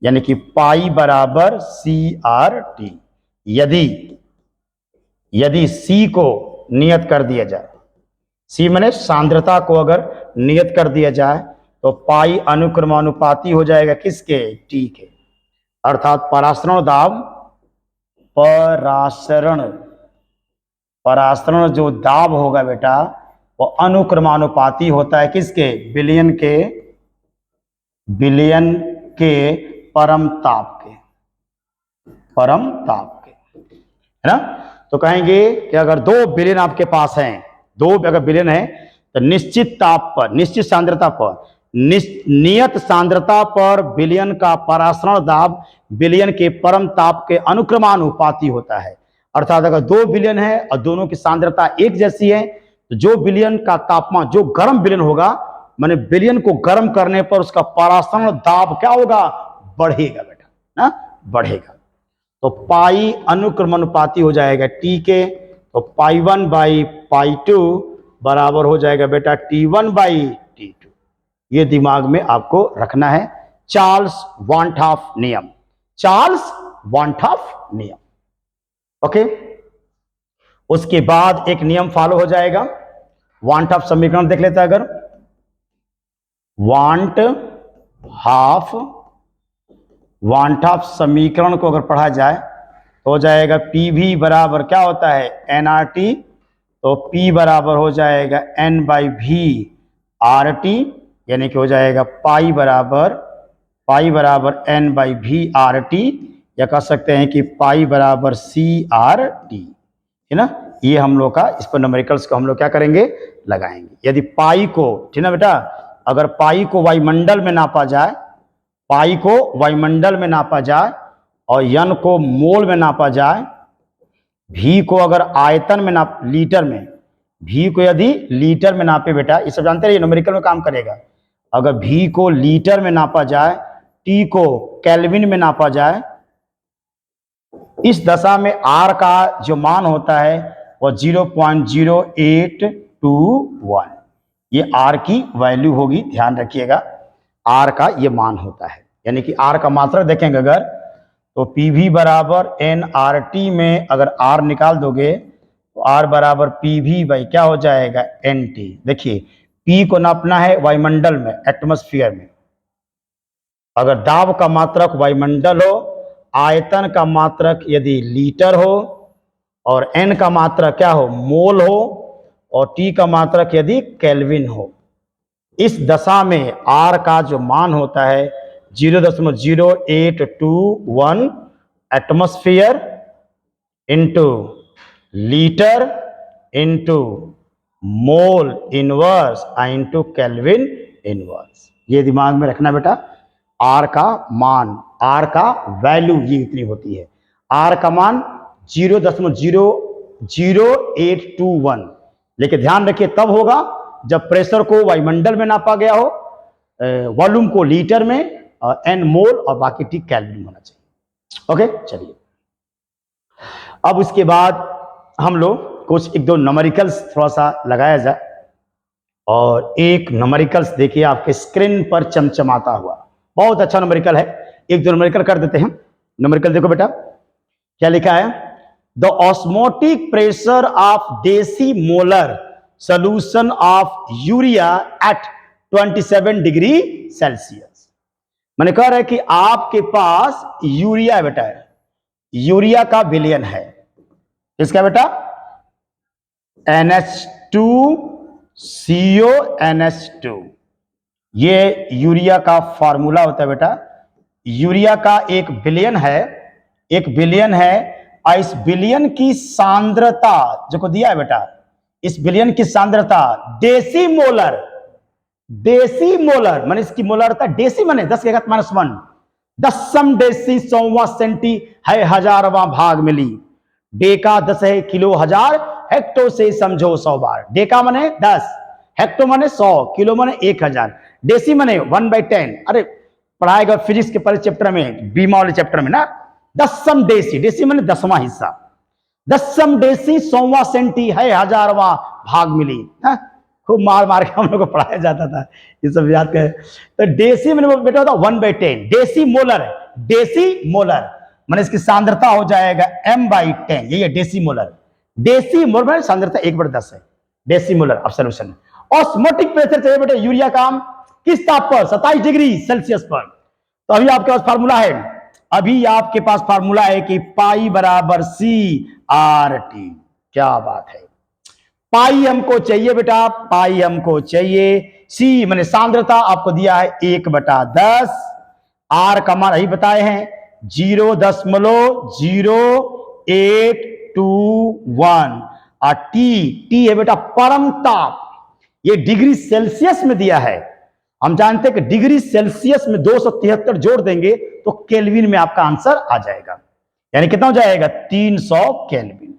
यानी कि पाई बराबर सी आर टी। यदि यदि सी को नियत कर दिया जाए, सी माने सांद्रता को अगर नियत कर दिया जाए, तो पाई अनुक्रमानुपाती हो जाएगा किसके, टी के। अर्थात परासरण दाब, परासरण जो दाब होगा बेटा वो अनुक्रमानुपाती होता है किसके, विलयन के, विलयन के परम ताप के, परम ताप के, है ना। तो कहेंगे कि अगर दो विलयन आपके पास हैं, दो अगर विलयन है तो निश्चित ताप पर, निश्चित सांद्रता पर, नियत सांद्रता पर विलयन का परासरण दाब विलयन के परम ताप के अनुक्रमानुपाती होता है। अर्थात अगर दो विलयन है और दोनों की सांद्रता एक जैसी है, तो जो विलयन का तापमान, जो गर्म विलयन होगा, माने विलयन को गर्म करने पर उसका परासरण दाब क्या होगा, बढ़ेगा बेटा ना, बढ़ेगा। तो पाई अनुक्रमानुपाती हो जाएगा टी के, तो पाई 1 बाई पाई 2 बराबर हो जाएगा बेटा T1 बाई T2। ये दिमाग में आपको रखना है, चार्ल्स वांट ऑफ नियम, चार्ल्स वांट ऑफ नियम। ओके, उसके बाद एक नियम फॉलो हो जाएगा, वांट ऑफ समीकरण देख लेते हैं। अगर वांट ऑफ समीकरण को अगर पढ़ा जाए तो हो जाएगा पी भी बराबर क्या होता है, एन आर टी, तो P बराबर हो जाएगा N by V R T, यानी कि हो जाएगा पाई बराबर N by V R T. या कह सकते हैं कि पाई बराबर CRT, है ना। ये हम लोग का इस पर न्यूमेरिकल्स को हम लोग क्या करेंगे, लगाएंगे। यदि पाई को, ठीक है बेटा, अगर पाई को वायुमंडल में नापा जाए, पाई को वायुमंडल में नापा जाए और यन को मोल में नापा जाए, भी को अगर आयतन में नाप, लीटर में, भी को यदि लीटर में नापे बेटा, ये सब जानते हैं, ये न्यूमेरिकल में काम करेगा। अगर भी को लीटर में नापा जाए, टी को केल्विन में नापा जाए, इस दशा में आर का जो मान होता है वह 0.0821, ये आर की वैल्यू होगी, ध्यान रखिएगा, आर का ये मान होता है। यानी कि आर का मात्रक देखेंगे अगर, तो पीवी बराबर एनआरटी में अगर आर निकाल दोगे तो आर बराबर पीवी बाई क्या हो जाएगा, एनटी। देखिए पी को नापना है वायुमंडल में, एटमॉस्फेयर में। अगर दाब का मात्रक वायुमंडल हो, आयतन का मात्रक यदि लीटर हो, और एन का मात्रक क्या हो, मोल हो, और टी का मात्रक यदि केल्विन हो, इस दशा में आर का जो मान होता है 0.0821 atmosphere into litre into mole inverse into kelvin inverse. ये दिमाग में रखना बेटा, आर का मान, आर का वैल्यू ये इतनी होती है। आर का मान 0.00821, लेकिन ध्यान रखिए तब होगा जब प्रेशर को वायुमंडल में नापा गया हो, वॉल्यूम को लीटर में, एन मोल और बाकी टी केल्विन होना चाहिए। ओके चलिए, अब उसके बाद हम लोग कुछ एक दो न्यूमेरिकल्स थोड़ा सा लगाया जाए, और एक न्यूमेरिकल्स देखिए आपके स्क्रीन पर चमचमाता हुआ, बहुत अच्छा न्यूमेरिकल है। एक दो न्यूमेरिकल कर देते हैं। न्यूमेरिकल देखो बेटा, क्या लिखा है, the osmotic pressure of decimolar solution of urea at 27 degree Celsius. मैंने कह रहा है कि आपके पास यूरिया है बेटा, यूरिया का विलयन है, इसका बेटा NH2CONH2, ये यूरिया का फॉर्मूला होता है बेटा। यूरिया का एक विलयन है, एक विलयन है, और इस विलयन की सांद्रता जो को दिया है बेटा, इस विलयन की सांद्रता डेसीमोलर, डेसीमोलर माने इसकी मोलरता, डेसी माने 10 के घात -1, दसम डेसी 100वां सेंटी है हजारवां भाग मिली, डेका 10 है किलो हजार, हेक्टो से समझो 100 बार। डेका माने 10, हेक्टो माने 100, किलो माने 1000, डेसी माने 1/10। अरे पढ़ाएगा फिजिक्स के पहले चैप्टर में, बीमा वाले चैप्टर में ना, दसम डेसी, डेसी माने 10वां हिस्सा, दसम डेसी 100वां सेंटी है हजारवां भाग मिली। खूब मार मार के हम लोग को पढ़ाया जाता था, ये सब याद कर। तो डेसी मैंने बेटा होता 1/10, डेसी मोलर, डेसी मोलर माने इसकी सांद्रता हो जाएगा m/10, यही है डेसी मोलर। डेसी मोलर माने सांद्रता 1/10 है, deci molar of solution. Osmotic pressure चाहिए बेटा यूरिया का किस ताप पर, 27 डिग्री सेल्सियस पर। तो अभी आपके पास फार्मूला है, अभी आपके पास फार्मूला है कि पाई बराबर CRT। क्या बात है, पाई हमको चाहिए बेटा, पाई हमको चाहिए। सी मैंने सांद्रता आपको दिया है 1/10, आर का मान अभी बताए हैं 0.0821, और टी है बेटा परम ताप, ये डिग्री सेल्सियस में दिया है। हम जानते हैं कि डिग्री सेल्सियस में 273 जोड़ देंगे तो केल्विन में आपका आंसर आ जाएगा, यानी कितना हो जाएगा 300 केल्विन।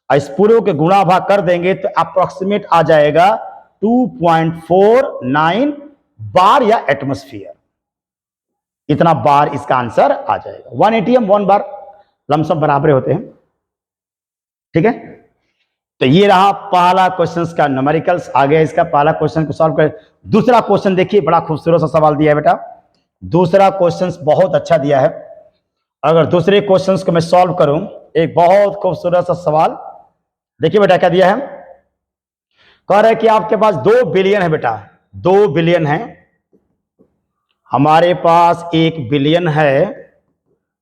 इस पूरे के गुणा भाग कर देंगे तो अप्रोक्सीमेट आ जाएगा 2.49 बार या एटमॉस्फेयर, इतना बार इसका आंसर आ जाएगा। 1 ATM 1 बार, लमसम बराबर होते हैं, ठीक है। तो ये रहा पहला क्वेश्चन का न्यूमेरिकल्स आ गया, इसका पहला क्वेश्चन को सॉल्व कर। दूसरा क्वेश्चन देखिए, बड़ा खूबसूरत सा सवाल दिया है बेटा, दूसरा क्वेश्चन बहुत अच्छा दिया है। अगर दूसरे क्वेश्चन को मैं सॉल्व करूं, एक बहुत खूबसूरत सा सवाल देखिए बेटा, क्या दिया है, कह रहा है कि आपके पास 2 बिलियन है बेटा, 2 बिलियन है, हमारे पास 1 बिलियन है,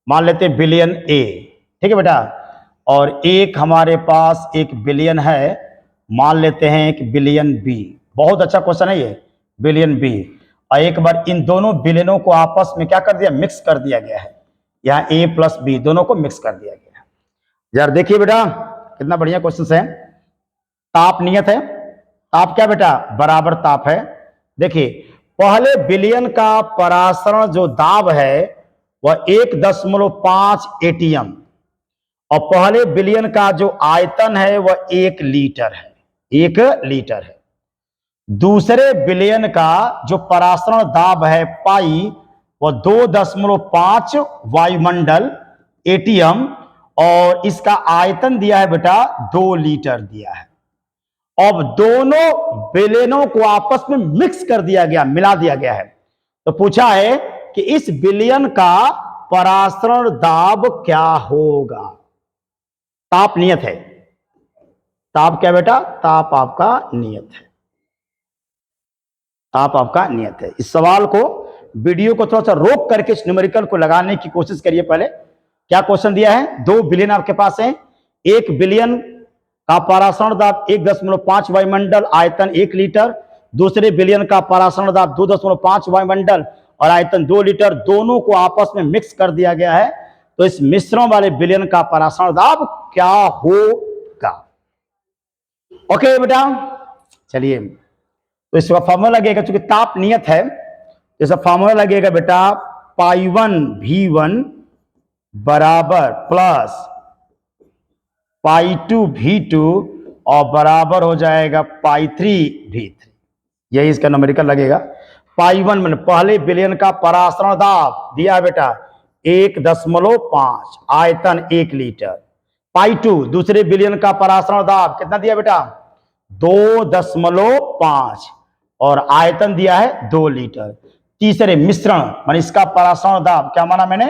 मान लेते हैं बिलियन ए, ठीक है बेटा, और एक हमारे पास 1 बिलियन है, मान लेते हैं 1 बिलियन बी। बहुत अच्छा क्वेश्चन है ये, बिलियन बी। और एक बार इन दोनों बिलियनों को आपस में क्या कर दिया, मिक्स कर दिया गया है, यहाँ A प्लस बी दोनों को मिक्स कर दिया गया। यार देखिए बेटा कितना बढ़िया क्वेश्चन है। ताप नियत है, ताप क्या बेटा, बराबर ताप है। देखिए पहले विलयन का परासरण जो दाब है वह 1.5 एटीएम और पहले विलयन का जो आयतन है वह 1 लीटर है, 1 लीटर है। दूसरे विलयन का जो परासरण दाब है पाई वह 2.5 वायुमंडल एटीएम और इसका आयतन दिया है बेटा 2 लीटर दिया है। अब दोनों विलयनों को आपस में मिक्स कर दिया गया, मिला दिया गया है। तो पूछा है कि इस विलयन का परासरण दाब क्या होगा। ताप नियत है, ताप क्या बेटा, ताप आपका नियत है, ताप आपका नियत है। इस सवाल को वीडियो को थोड़ा सा रोक करके इस न्यूमेरिकल को लगाने की कोशिश करिए। पहले क्या क्वेश्चन दिया है, 2 बिलियन आपके पास है, 1 बिलियन का परासरण दाब 1.5 वायुमंडल आयतन 1 लीटर, दूसरे बिलियन का परासरण दाब 2.5 वायुमंडल और आयतन 2 लीटर, दोनों को आपस में मिक्स कर दिया गया है। तो इस मिश्रण वाले बिलियन का परासरण दाब क्या होगा। ओके बेटा चलिए, तो इसका फॉर्मूला लगेगा, चूंकि ताप नियत है तो इसका फॉर्मूला लगेगा बेटा पाई1 V1 बराबर प्लस पाई2 V2 और बराबर हो जाएगा पाई3 V3। यही इसका न्यूमेरिकल लगेगा। पाई1 मैंने पहले विलयन का परासरण दाब दिया है बेटा 1.5 आयतन 1 लीटर। पाई2 दूसरे विलयन का परासरण दाब कितना दिया बेटा 2.5 और आयतन दिया है 2 लीटर। तीसरे मिश्रण माने इसका परासरण दाब क्या माना मैंने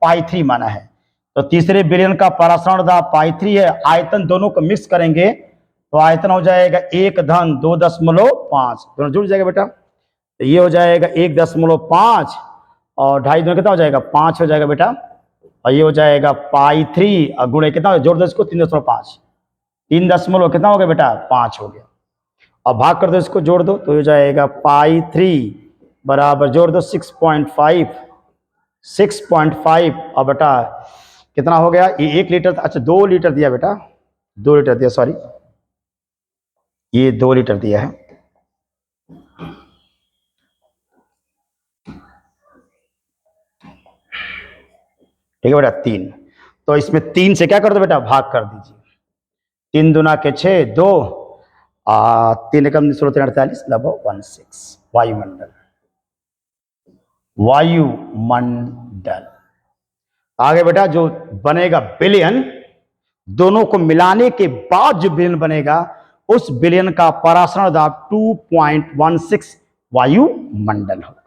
पाई3 माना है। तो तीसरे विलयन का परासरण दाब पाई3 है, आयतन दोनों को मिक्स करेंगे तो आयतन हो जाएगा 1.5 दोनों जुड़ जाएगा बेटा। तो ये हो जाएगा 1.5 और 2.5 दोनों कितना हो जाएगा 5 हो जाएगा बेटा। और ये हो जाएगा पाई3 और गुणे कितना जोड़ दो इसको 3.5, 3 कितना हो गया बेटा 5 हो गया। अब भाग कर दो इसको जोड़ दो तो हो जाएगा पाई3 बराबर जोड़ दो 6.5 और बेटा कितना हो गया ये 1 लीटर, अच्छा 2 लीटर दिया बेटा, 2 लीटर दिया, सॉरी ये 2 लीटर दिया है। ठीक है बेटा 3, तो इसमें 3 से क्या कर दो बेटा भाग कर दीजिए। 3 दूना के 6 2 3 एकम 16 लगभग 16 वायुमंडल, वायुमंडल। आगे बेटा जो बनेगा बिलियन, दोनों को मिलाने के बाद जो बिलियन बनेगा उस बिलियन का परासरण दाब 2.16 वायुमंडल होगा।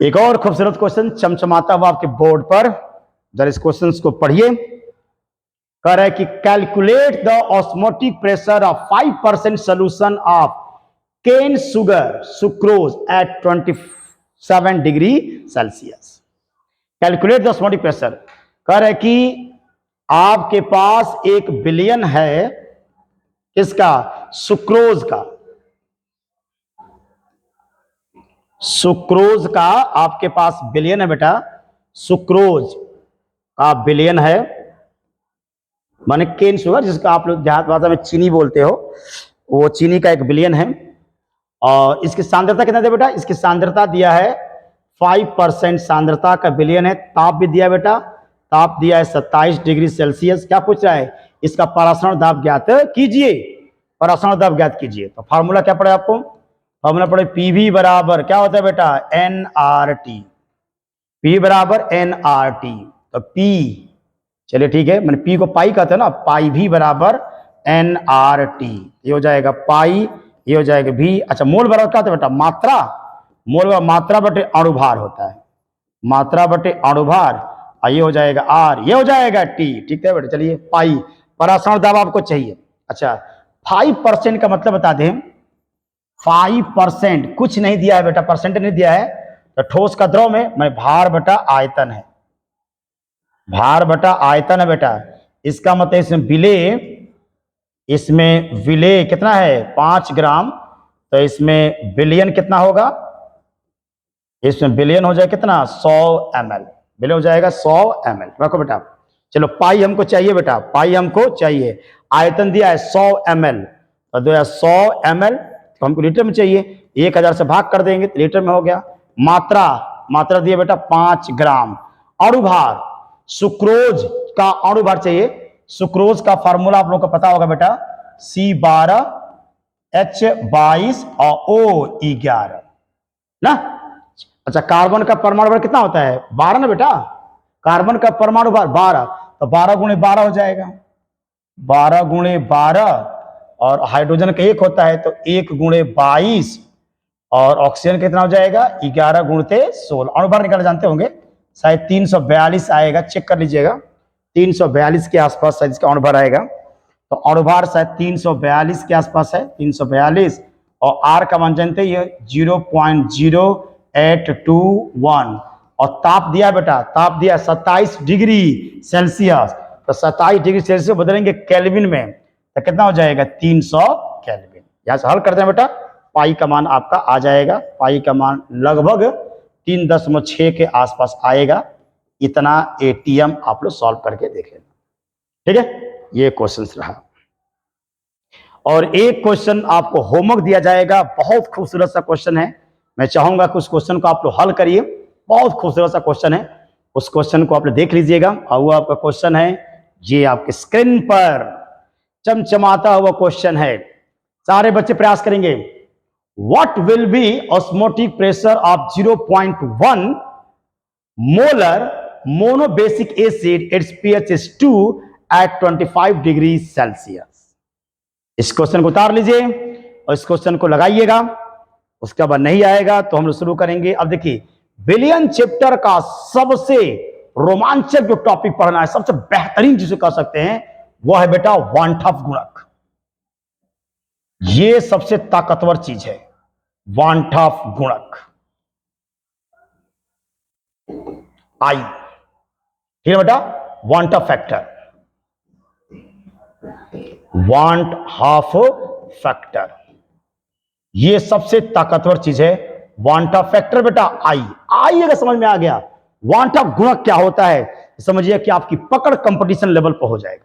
एक और खूबसूरत क्वेश्चन चमचमाता हुआ आपके बोर्ड पर, जरा इस क्वेश्चन को पढ़िए। कह रहा है कि calculate the osmotic pressure of 5% solution of cane sugar sucrose at 27 degree Celsius. Calculate the osmotic pressure, कह रहा है कि आपके पास एक बिलियन है किसका, सुक्रोज का, सुक्रोज का आपके पास बिलियन है बेटा, सुक्रोज का बिलियन है, माने केन शुगर जिसका आप लोग देहात भाषा में चीनी बोलते हो, वो चीनी का एक बिलियन है। और इसकी सांद्रता कितना दिया बेटा, इसकी सांद्रता दिया है 5% सांद्रता का बिलियन है। ताप भी दिया बेटा, ताप दिया है 27 डिग्री सेल्सियस। क्या पूछ रहा है, इसका परासरण दाब ज्ञात कीजिए, परासरण दाब ज्ञात कीजिए। तो फार्मूला क्या पड़े आपको, फार्मूला पड़े पीवी बराबर क्या होता है बेटा एनआरटी, पी बराबर एनआरटी। तो पी चलिए ठीक है, मैंने पी को पाई कहते हैं ना, पाई भी बराबर एनआरटी, ये हो जाएगा पाई, ये हो जाएगा भी। अच्छा मोल बराबर क्या होता है बेटा मात्रा, मोल बराबर मात्रा बटे अणुभार होता है, मात्रा बटे अणुभार, और ये हो जाएगा आर, ये हो जाएगा टी। ठीक है बेटा चलिए, पाई परासरण दाब आपको चाहिए। अच्छा 5% का मतलब बता दें, 5% कुछ नहीं दिया है बेटा, परसेंट नहीं दिया है। तो ठोस का द्रव में मैं भार बटा आयतन है, भार बटा आयतन है बेटा। इसका मतलब इसमें विलेय कितना है 5 ग्राम, तो इसमें बिलियन कितना होगा इसमें बिलियन हो जाए कितना 100 ml, बिलियन हो जाएगा 100 ml। रखो बेटा, चलो पाई हमको चाहिए बेटा, पाई हमको चाहिए। आयतन दिया है 100 ml और दिया 100 ml, तो हमको लीटर में चाहिए, 1000 से भाग कर देंगे तो लीटर में हो गया। मात्रा, मात्रा दिया बेटा 5 ग्राम। अणुभार, सुक्रोज का अणुभार चाहिए। सुक्रोज का फार्मूला आप लोगों को पता होगा बेटा, C12 H22 और O11 ना। अच्छा, कार्बन का परमाणु भार कितना होता है 12 ना बेटा, कार्बन का परमाणु भार 12, तो 12 गुणे 12 हो जाएगा, 12 गुणे 12, और हाइड्रोजन का 1 होता है तो 1 गुणे 22, और ऑक्सीजन कितना हो जाएगा 11 गुणते 16। अणुभार निकालना जानते होंगे, शायद 342 आएगा, चेक कर लीजिएगा, 342 के आसपास शायद इसका अणुभार आएगा। तो अणुभार शायद 342 के आसपास है, 342, और आर का मान जानते हैं 0.0821, और ताप दिया बेटा, ताप दिया 27 डिग्री सेल्सियस, तो 27 डिग्री सेल्सियस बदलेंगे केल्विन में तो कितना हो जाएगा 300 केल्विन। यहां से हल करते हैं बेटा, पाई का मान आपका आ जाएगा, पाई का मान लगभग 3.6 के आसपास आएगा। इतना एटीएम आप लोग सॉल्व करके देखें, ठीक है। ये क्वेश्चन रहा, और एक क्वेश्चन आपको होमवर्क दिया जाएगा, बहुत खूबसूरत सा क्वेश्चन है। मैं चाहूंगा कि उस क्वेश्चन को आप लोग हल करिए, बहुत खूबसूरत सा क्वेश्चन है, उस क्वेश्चन को आप लोग देख लीजिएगा। और वो आपका क्वेश्चन है, ये आपके स्क्रीन पर चमचमाता हुआ क्वेश्चन है, सारे बच्चे प्रयास करेंगे। What will be osmotic pressure of 0.1 molar monobasic acid, it's pH is 2 at 25 degree Celsius. इस क्वेश्चन को उतार लीजिए और इस क्वेश्चन को लगाइएगा, उसके बाद नहीं आएगा तो हम लोग शुरू करेंगे। अब देखिए, बिलियन चैप्टर का सबसे रोमांचक जो टॉपिक पढ़ना है, सबसे बेहतरीन जिसे कह सकते हैं, वह है बेटा वान टॉफ गुणक। यह सबसे ताकतवर चीज है, वान टॉफ गुणक, आई, ठीक है बेटा, want of factor, want half factor, ये सबसे ताकतवर चीज है, वांट ऑफ फैक्टर बेटा आई। आई अगर समझ में आ गया, वांट ऑफ गुणक क्या होता है समझिए कि आपकी पकड़ कंपटीशन लेवल पर हो जाएगा।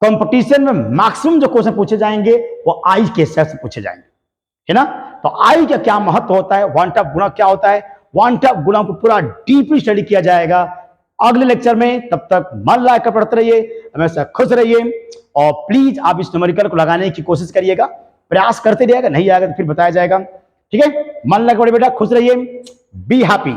कंपटीशन में मैक्सिमम जो क्वेश्चन पूछे जाएंगे वो आई के हिसाब से पूछे जाएंगे, है ना। तो आई का क्या महत्व होता है, वांट ऑफ गुणक क्या होता है, वांट ऑफ गुणक को पूरा डीपली स्टडी किया जाएगा अगले लेक्चर में। तब तक मन लगाकर पढ़ते रहिए, हमेशा खुश रहिए, और प्लीज आप इस न्यूमेरिकल को लगाने की कोशिश करिएगा, प्रयास करते रहिएगा, नहीं आएगा तो फिर बताया जाएगा, ठीक है। मन लगा बेटा, खुश रहिए, बी हैप्पी।